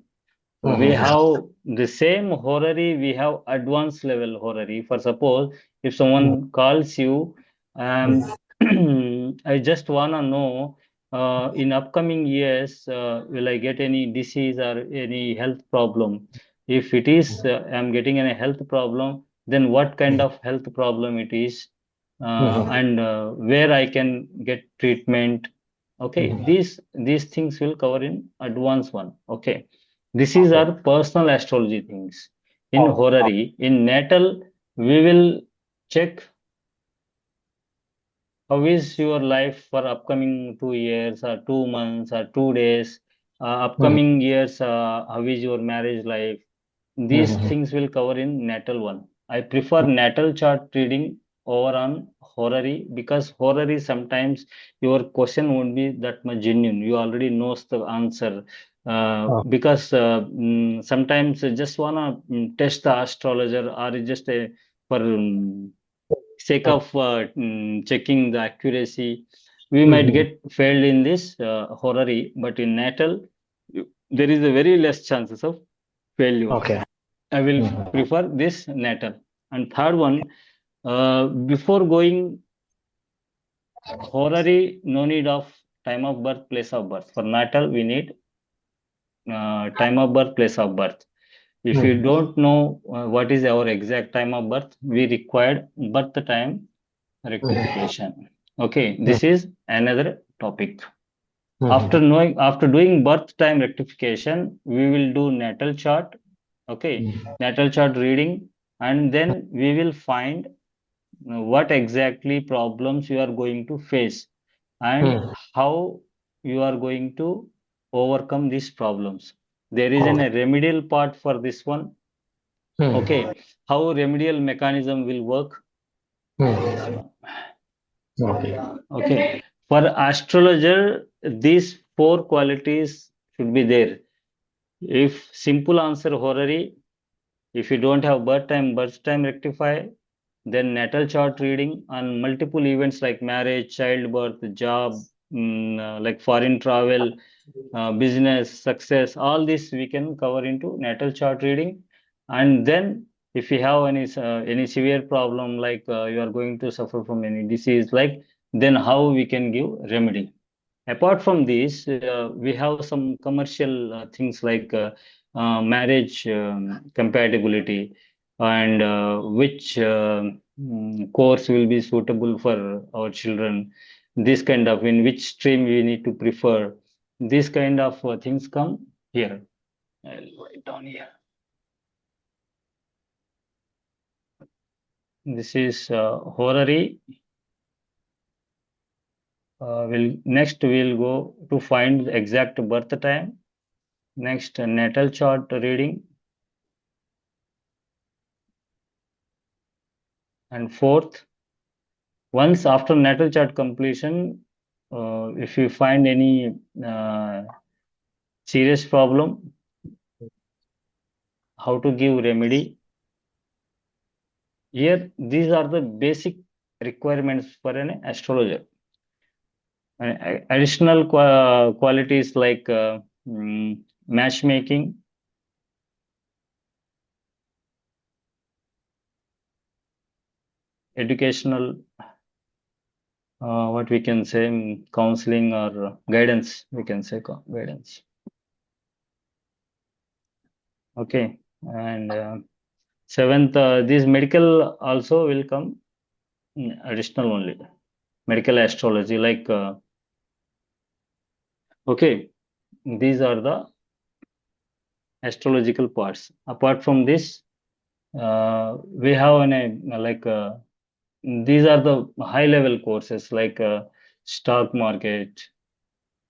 We have the same horary, we have advanced level horary. For suppose if someone calls you, I just wanna know in upcoming years will I get any disease or any health problem? If it is I'm getting a health problem, then what kind of health problem it is, and where I can get treatment. Okay, these things will cover in advanced one. Okay. This is our personal astrology things. In horary, in natal, we will check how is your life for upcoming 2 years or 2 months or 2 days. Upcoming years, how is your marriage life? These things will cover in natal one. I prefer natal chart reading over on horary, because horary sometimes your question won't be that much genuine. You already knows the answer. Because sometimes I just wanna test the astrologer, or just for sake of checking the accuracy, we might get failed in this horary, but in natal, there is a very less chances of failure. Okay. I will prefer this natal. And third one, before going Horary, no need of time of birth, place of birth. For natal, we need time of birth, place of birth. If you don't know what is our exact time of birth, we required birth time rectification. Okay, this is another topic. After doing birth time rectification, we will do natal chart. Okay, natal chart reading, and then we will find what exactly problems you are going to face and how you are going to overcome these problems. There is a remedial part for this one. Okay, how remedial mechanism will work for this one. Okay, for astrologer, these four qualities should be there. If simple answer horary, if you don't have birth time rectify, then natal chart reading on multiple events like marriage, childbirth, job, like foreign travel, business, success, all this we can cover into natal chart reading. And then if you have any severe problem like you are going to suffer from any disease, like then how we can give remedy. Apart from this, we have some commercial things like marriage compatibility and which course will be suitable for our children. This kind of in which stream we need to prefer. This kind of things come here. I'll write down here. This is horary. Next we'll go to find the exact birth time. Next, natal chart reading. And fourth, once after natal chart completion, if you find any serious problem, how to give remedy. Here, these are the basic requirements for an astrologer. Additional qualities like matchmaking, educational, what we can say, counseling or guidance, we can say guidance. Okay, and seventh, this medical also will come additional only, medical astrology, like, okay, these are the astrological parts. Apart from this, we have these are the high level courses like stock market.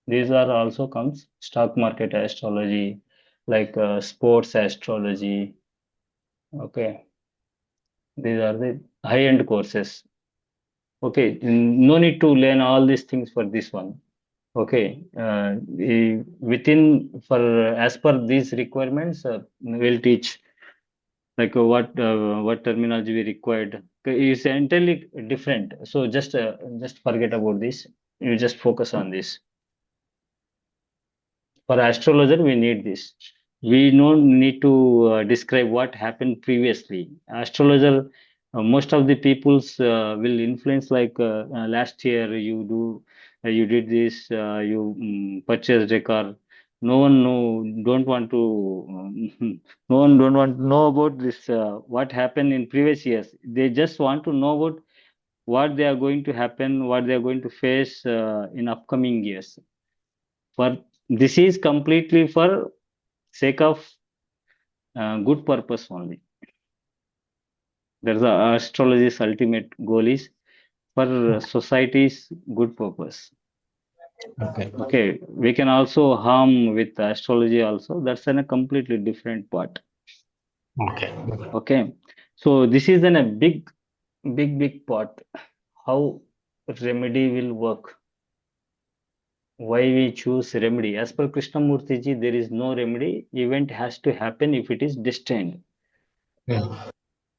These are also comes stock market astrology, like sports astrology. Okay, these are the high end courses. Okay, no need to learn all these things for this one. Okay, within for as per these requirements, we'll teach like what terminology we required. It's entirely different. So just forget about this. You just focus on this. For astrologer, we need this. We don't need to describe what happened previously. Astrologer, most of the peoples will influence like last year you did this, you purchased a car. No one don't want to, no one don't want to know about this, what happened in previous years. They just want to know about what they are going to happen, what they are going to face in upcoming years. For this is completely for sake of good purpose only. There's a astrology's ultimate goal is for society's good purpose. Okay, we can also harm with astrology also. That's in a completely different part. Okay, so this is in a big part. How remedy will work? Why we choose remedy? As per Krishnamurti ji, there is no remedy. Event has to happen if it is destined.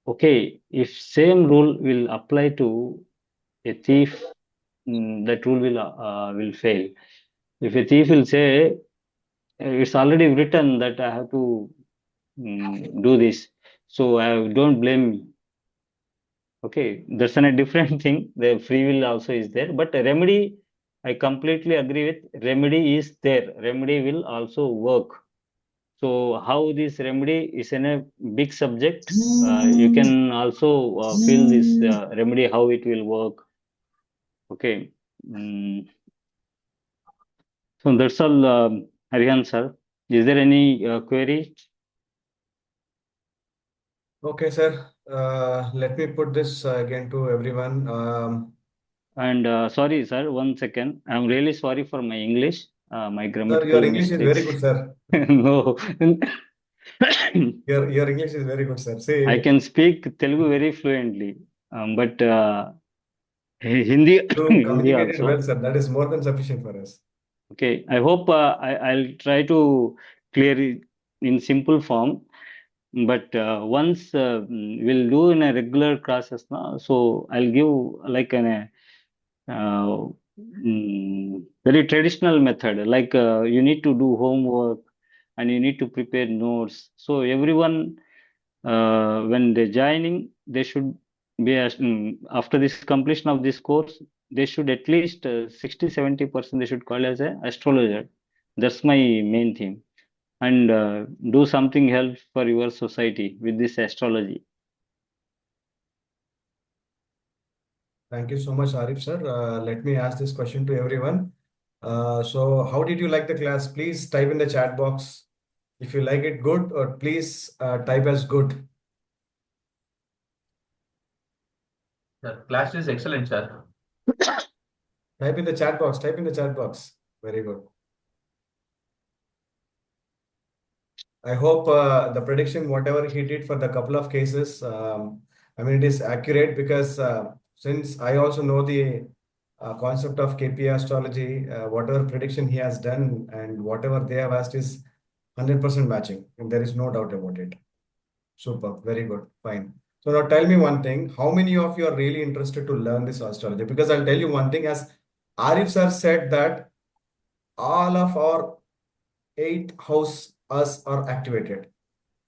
Okay, if same rule will apply to a thief, that rule will fail. If a thief will say, it's already written that I have to do this, so I don't blame me. Okay, that's a different thing. The free will also is there, but a remedy, I completely agree with. Remedy is there. Remedy will also work. So how this remedy is in a big subject, you can also feel this remedy, how it will work. Okay. Mm. So that's all, Arihant sir. Is there any query? Okay, sir. Let me put this again to everyone. And sorry, sir, 1 second. I'm really sorry for my English, my Sir, your grammatical English is very mistakes. good, sir. No. Your English is very good, sir. I See, can speak Telugu very fluently, but Hindi, you Hindi communicated well, also. sir. That is more than sufficient for us. Okay, I hope I'll try to clear it in simple form. But once we'll do in a regular classes now, so I'll give like an very traditional method. Like you need to do homework and you need to prepare notes. So everyone, when they're joining, they should be after this completion of this course, they should at least 60-70% they should call as a astrologer. That's my main theme. And do something help for your society with this astrology. Thank you so much, Arif, sir. Let me ask this question to everyone. So, how did you like the class? Please type in the chat box if you like it good, or please type as good. The class is excellent, sir. Type in the chat box. Type in the chat box. Very good. I hope the prediction, whatever he did for the couple of cases, I mean, it is accurate because since I also know the concept of KP astrology, whatever prediction he has done and whatever they have asked is 100% matching, and there is no doubt about it. Super, very good, fine. So now tell me one thing, how many of you are really interested to learn this astrology? Because I'll tell you one thing, as Arif sir said that all of our 8th house us are activated.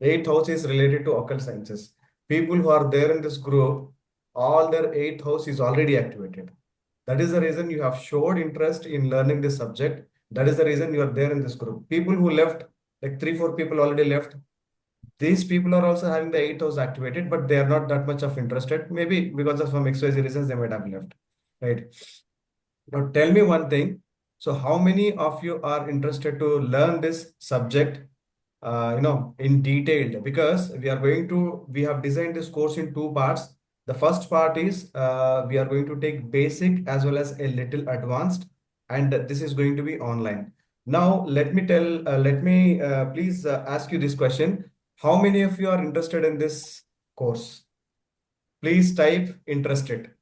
8th house is related to occult sciences. People who are there in this group, all their 8th house is already activated. That is the reason you have showed interest in learning this subject. That is the reason you are there in this group. People who left, like 3-4 people already left. These people are also having the 8th house activated, but they are not that much of interested. Maybe because of some XYZ reasons they might have left. Right. Now tell me one thing. So how many of you are interested to learn this subject, in detail? Because we have designed this course in 2 parts. The first part is we are going to take basic as well as a little advanced, and this is going to be online. Now let me please ask you this question. How many of you are interested in this course? Please type interested.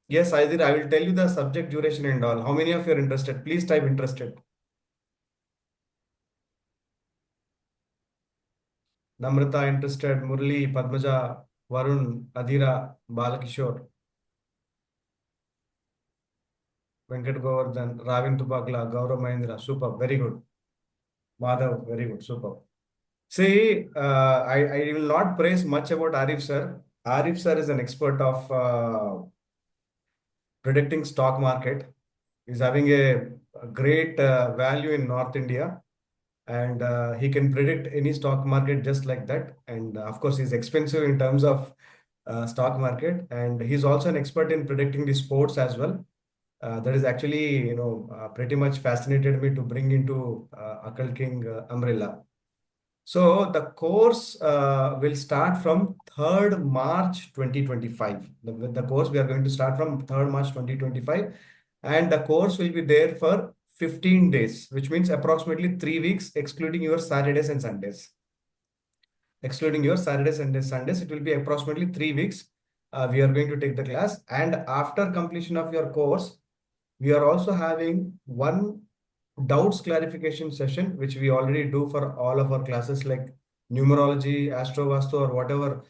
Yes, I did. I will tell you the subject, duration and all. How many of you are interested? Please type interested. Namrata interested, Murli, Padmaja, Varun, Adira, Balakishore, Venkat Govardhan, Ravin Tupakla, Gaurav Mahindra. Super, very good. Madhav, very good, super. See, I will not praise much about Arif sir. Arif sir is an expert of predicting stock market. He's having a great value in North India, and he can predict any stock market just like that. And of course, he's expensive in terms of stock market, and he's also an expert in predicting the sports as well. That is actually, pretty much fascinated me to bring into occulting umbrella. So the course will start from 3rd March 2025. The course we are going to start from 3rd March 2025, and the course will be there for 15 days, which means approximately 3 weeks, excluding your Saturdays and Sundays. Excluding your Saturdays and Sundays, it will be approximately 3 weeks. We are going to take the class, and after completion of your course, we are also having one doubts clarification session, which we already do for all of our classes like numerology, astro vastu, or whatever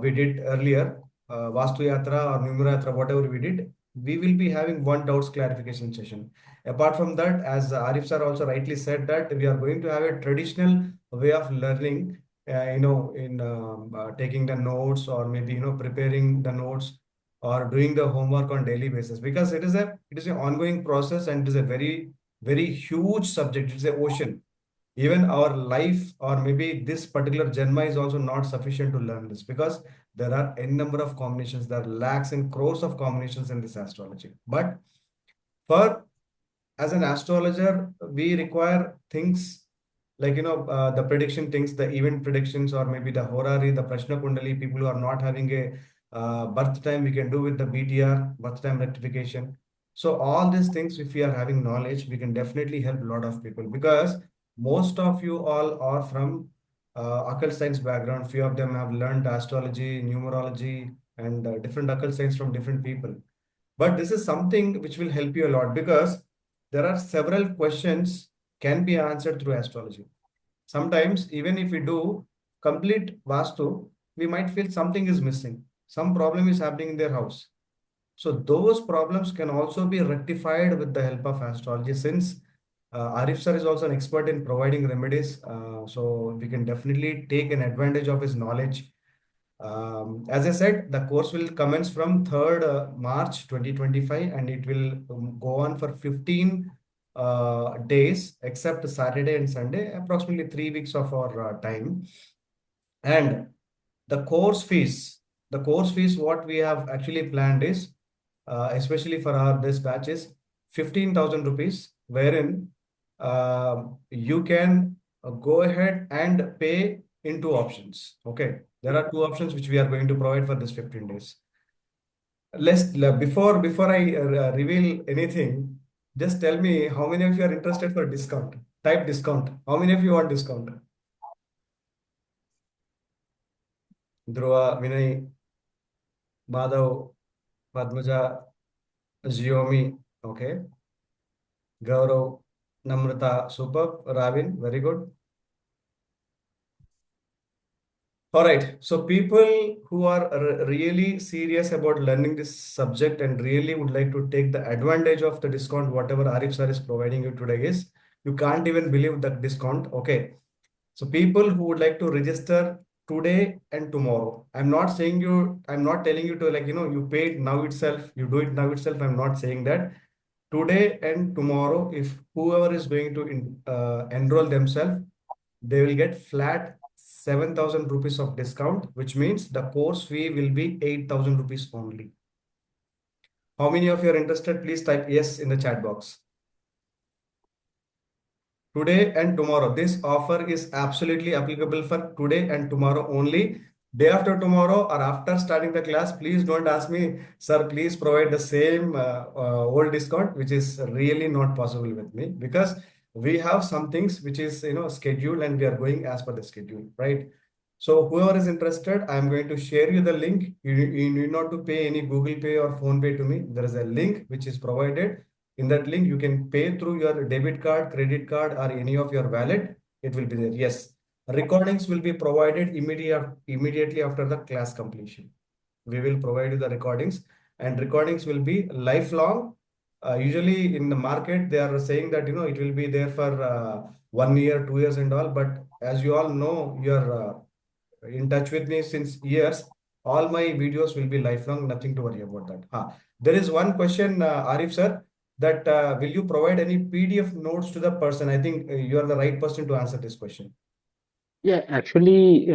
we did earlier, Vastu Yatra or Numeratra, whatever we did. We will be having one doubts clarification session. Apart from that, as Arif sir also rightly said, that we are going to have a traditional way of learning, in taking the notes, or maybe preparing the notes, or doing the homework on daily basis, because it is an ongoing process, and it is a very, very huge subject. It's an ocean. Even our life, or maybe this particular Janma, is also not sufficient to learn this, because there are n number of combinations. There are lakhs and crores of combinations in this astrology. But for as an astrologer, we require things like the prediction things, the event predictions, or maybe the horary, the Prashna Kundali. People who are not having a birth time, we can do with the BTR, birth time rectification. So all these things, if we are having knowledge, we can definitely help a lot of people, because most of you all are from occult science background. Few of them have learned astrology, numerology, and different occult science from different people. But this is something which will help you a lot, because there are several questions can be answered through astrology. Sometimes, even if we do complete Vastu, we might feel something is missing. Some problem is happening in their house. So those problems can also be rectified with the help of astrology, since Arif sir is also an expert in providing remedies. So we can definitely take an advantage of his knowledge. As I said, the course will commence from 3rd March 2025, and it will go on for 15 days, except Saturday and Sunday, approximately 3 weeks of our time. And the course fees, what we have actually planned is, especially for this batch, is 15,000 rupees, wherein you can go ahead and pay in two options. Okay, there are two options which we are going to provide for this 15 days. Before I reveal anything, just tell me how many of you are interested for discount. Type discount. How many of you want discount? Dhruva, Vinay, Madhav, Padmaja, Xiomi. Okay. Gaurav, Namrata, superb. Ravin, very good. All right. So people who are really serious about learning this subject and really would like to take the advantage of the discount, whatever Arif sir is providing you today, is, you can't even believe that discount. Okay. So people who would like to register today and tomorrow, I'm not telling you to, you pay it now itself, you do it now itself. I'm not saying that. Today and tomorrow, if whoever is going to enroll themselves, they will get flat 7,000 rupees of discount, which means the course fee will be 8,000 rupees only. How many of you are interested? Please type yes in the chat box. Today and tomorrow. This offer is absolutely applicable for today and tomorrow only. Day after tomorrow, or after starting the class, please don't ask me, sir, please provide the same old discount, which is really not possible with me, because we have some things which is scheduled, and we are going as per the schedule, right? So whoever is interested, I'm going to share you the link. You need not to pay any Google Pay or Phone Pay to me. There is a link which is provided. In that link, you can pay through your debit card, credit card, or any of your wallet. It will be there. Yes. Recordings will be provided immediately after the class completion. We will provide you the recordings, and recordings will be lifelong. Usually in the market, they are saying that, it will be there for 1 year, 2 years and all. But as you all know, you're in touch with me since years. All my videos will be lifelong. Nothing to worry about that. There is one question, Arif sir, that will you provide any PDF notes to the person? I think you are the right person to answer this question. Yeah, actually,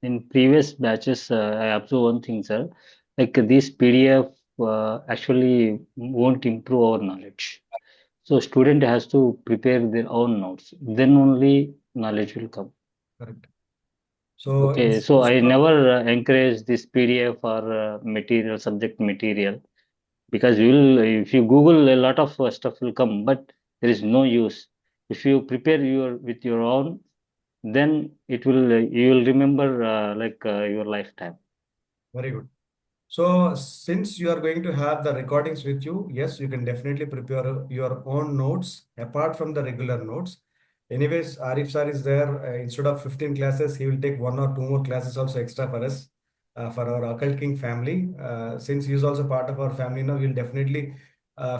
in previous batches, I observed one thing, sir. Like this PDF actually won't improve our knowledge. So student has to prepare their own notes. Then only knowledge will come. Correct. So Okay, so I never encourage this PDF or material, subject material, because if you Google, a lot of stuff will come, but there is no use. If you prepare with your own, then you will remember your lifetime. Very good. So since you are going to have the recordings with you, yes, you can definitely prepare your own notes apart from the regular notes. Anyways, Arif sir is there. Instead of 15 classes, he will take 1 or 2 more classes also extra for us, for our Occultking family. Since he is also part of our family now, we'll definitely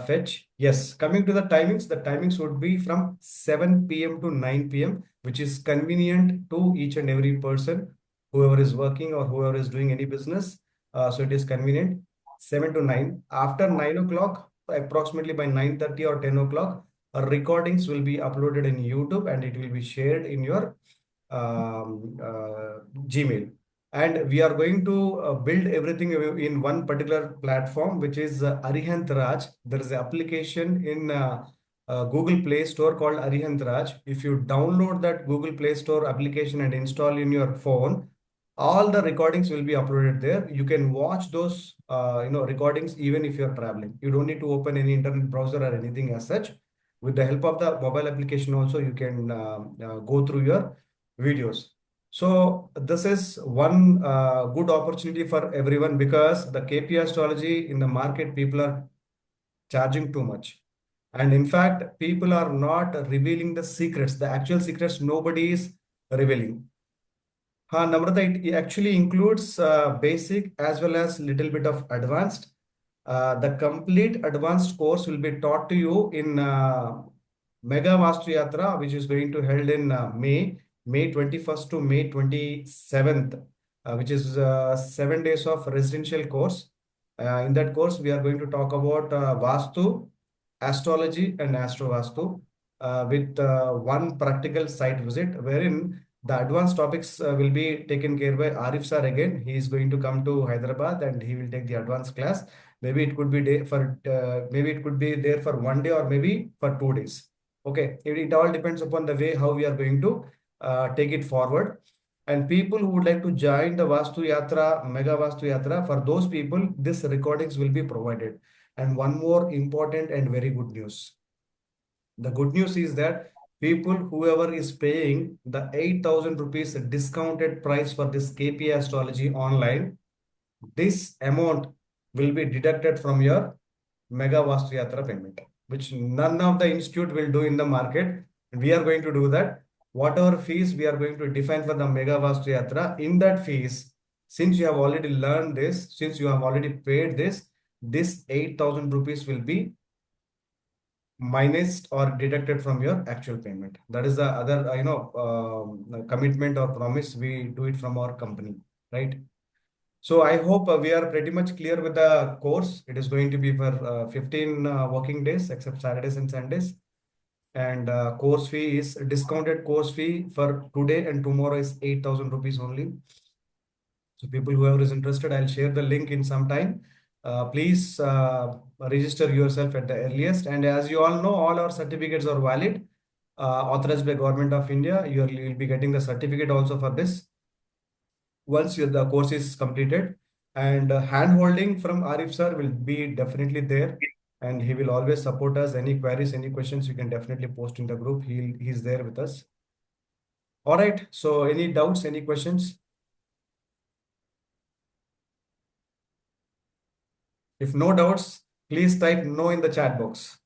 fetch. Yes, coming to the timings would be from 7 p.m. to 9 p.m., which is convenient to each and every person, whoever is working or whoever is doing any business. So it is convenient 7 to 9. After 9 o'clock, approximately by 9:30 or 10 o'clock, recordings will be uploaded in YouTube and it will be shared in your Gmail. And we are going to build everything in one particular platform, which is Arihant Raj. There is an application in Google Play Store called Arihant Raj. If you download that Google Play Store application and install in your phone, all the recordings will be uploaded there. You can watch those recordings even if you're traveling. You don't need to open any internet browser or anything as such. With the help of the mobile application also, you can go through your videos. So this is one good opportunity for everyone, because the KP astrology in the market, people are charging too much. And in fact, people are not revealing the secrets. The actual secrets, nobody is revealing. Namrata, it actually includes basic as well as little bit of advanced. The complete advanced course will be taught to you in Mega Vastu Yatra, which is going to held in May 21st to May 27th, which is 7 days of residential course. In that course, we are going to talk about Vastu, Astrology, and Astro Vastu with one practical site visit, wherein the advanced topics will be taken care by Arif sir again. He is going to come to Hyderabad and he will take the advanced class. Maybe it could be maybe it could be there for 1 day or maybe for 2 days. Okay, it all depends upon the way how we are going to take it forward. And people who would like to join the Vastu Yatra, Mega Vastu Yatra, for those people, this recordings will be provided. And one more important and very good news. The good news is that people, whoever is paying the 8,000 rupees discounted price for this KP astrology online, this amount will be deducted from your Mega Vastu Yatra payment, which none of the institute will do in the market. We are going to do that. Whatever fees we are going to define for the Mega Vastu Yatra, in that fees, since you have already learned this, since you have already paid this 8,000 rupees will be minus or deducted from your actual payment. That is the other commitment or promise we do it from our company, right? So I hope we are pretty much clear with the course. It is going to be for 15 working days except Saturdays and Sundays. And course fee is discounted course fee for today and tomorrow is 8,000 rupees only. So people, whoever is interested, I'll share the link in some time. Please register yourself at the earliest. And as you all know, all our certificates are valid, authorized by Government of India. You'll be getting the certificate also for this once the course is completed. And hand holding from Arif sir will be definitely there. And he will always support us. Any queries, any questions, you can definitely post in the group. He's there with us. All right. So any doubts, any questions? If no doubts, please type no in the chat box.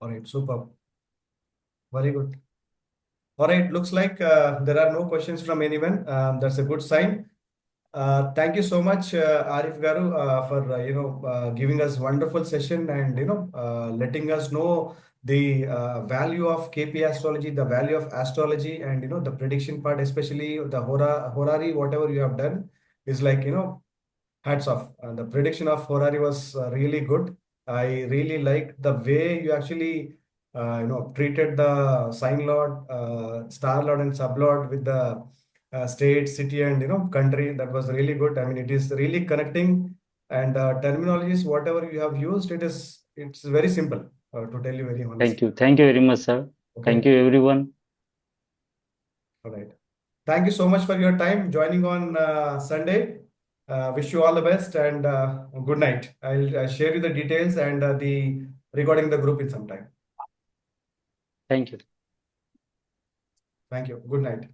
All right, superb. Very good. All right, looks like there are no questions from anyone. That's a good sign. Thank you so much, Arif Garu, for giving us wonderful session and letting us know the value of KP astrology, the value of astrology, and the prediction part, especially the horary, whatever you have done is like hats off. The prediction of horary was really good. I really liked the way you actually treated the sign lord, star lord, and sub lord with the state, city, and country. That was really good. I mean, it is really connecting, and terminologies, whatever you have used, it's very simple to tell you very honestly. Thank you very much, sir. Okay. Thank you, everyone. All right. Thank you so much for your time joining on Sunday. Wish you all the best and good night. I'll share you the details and the recording the group in some time. Thank you. Thank you. Good night.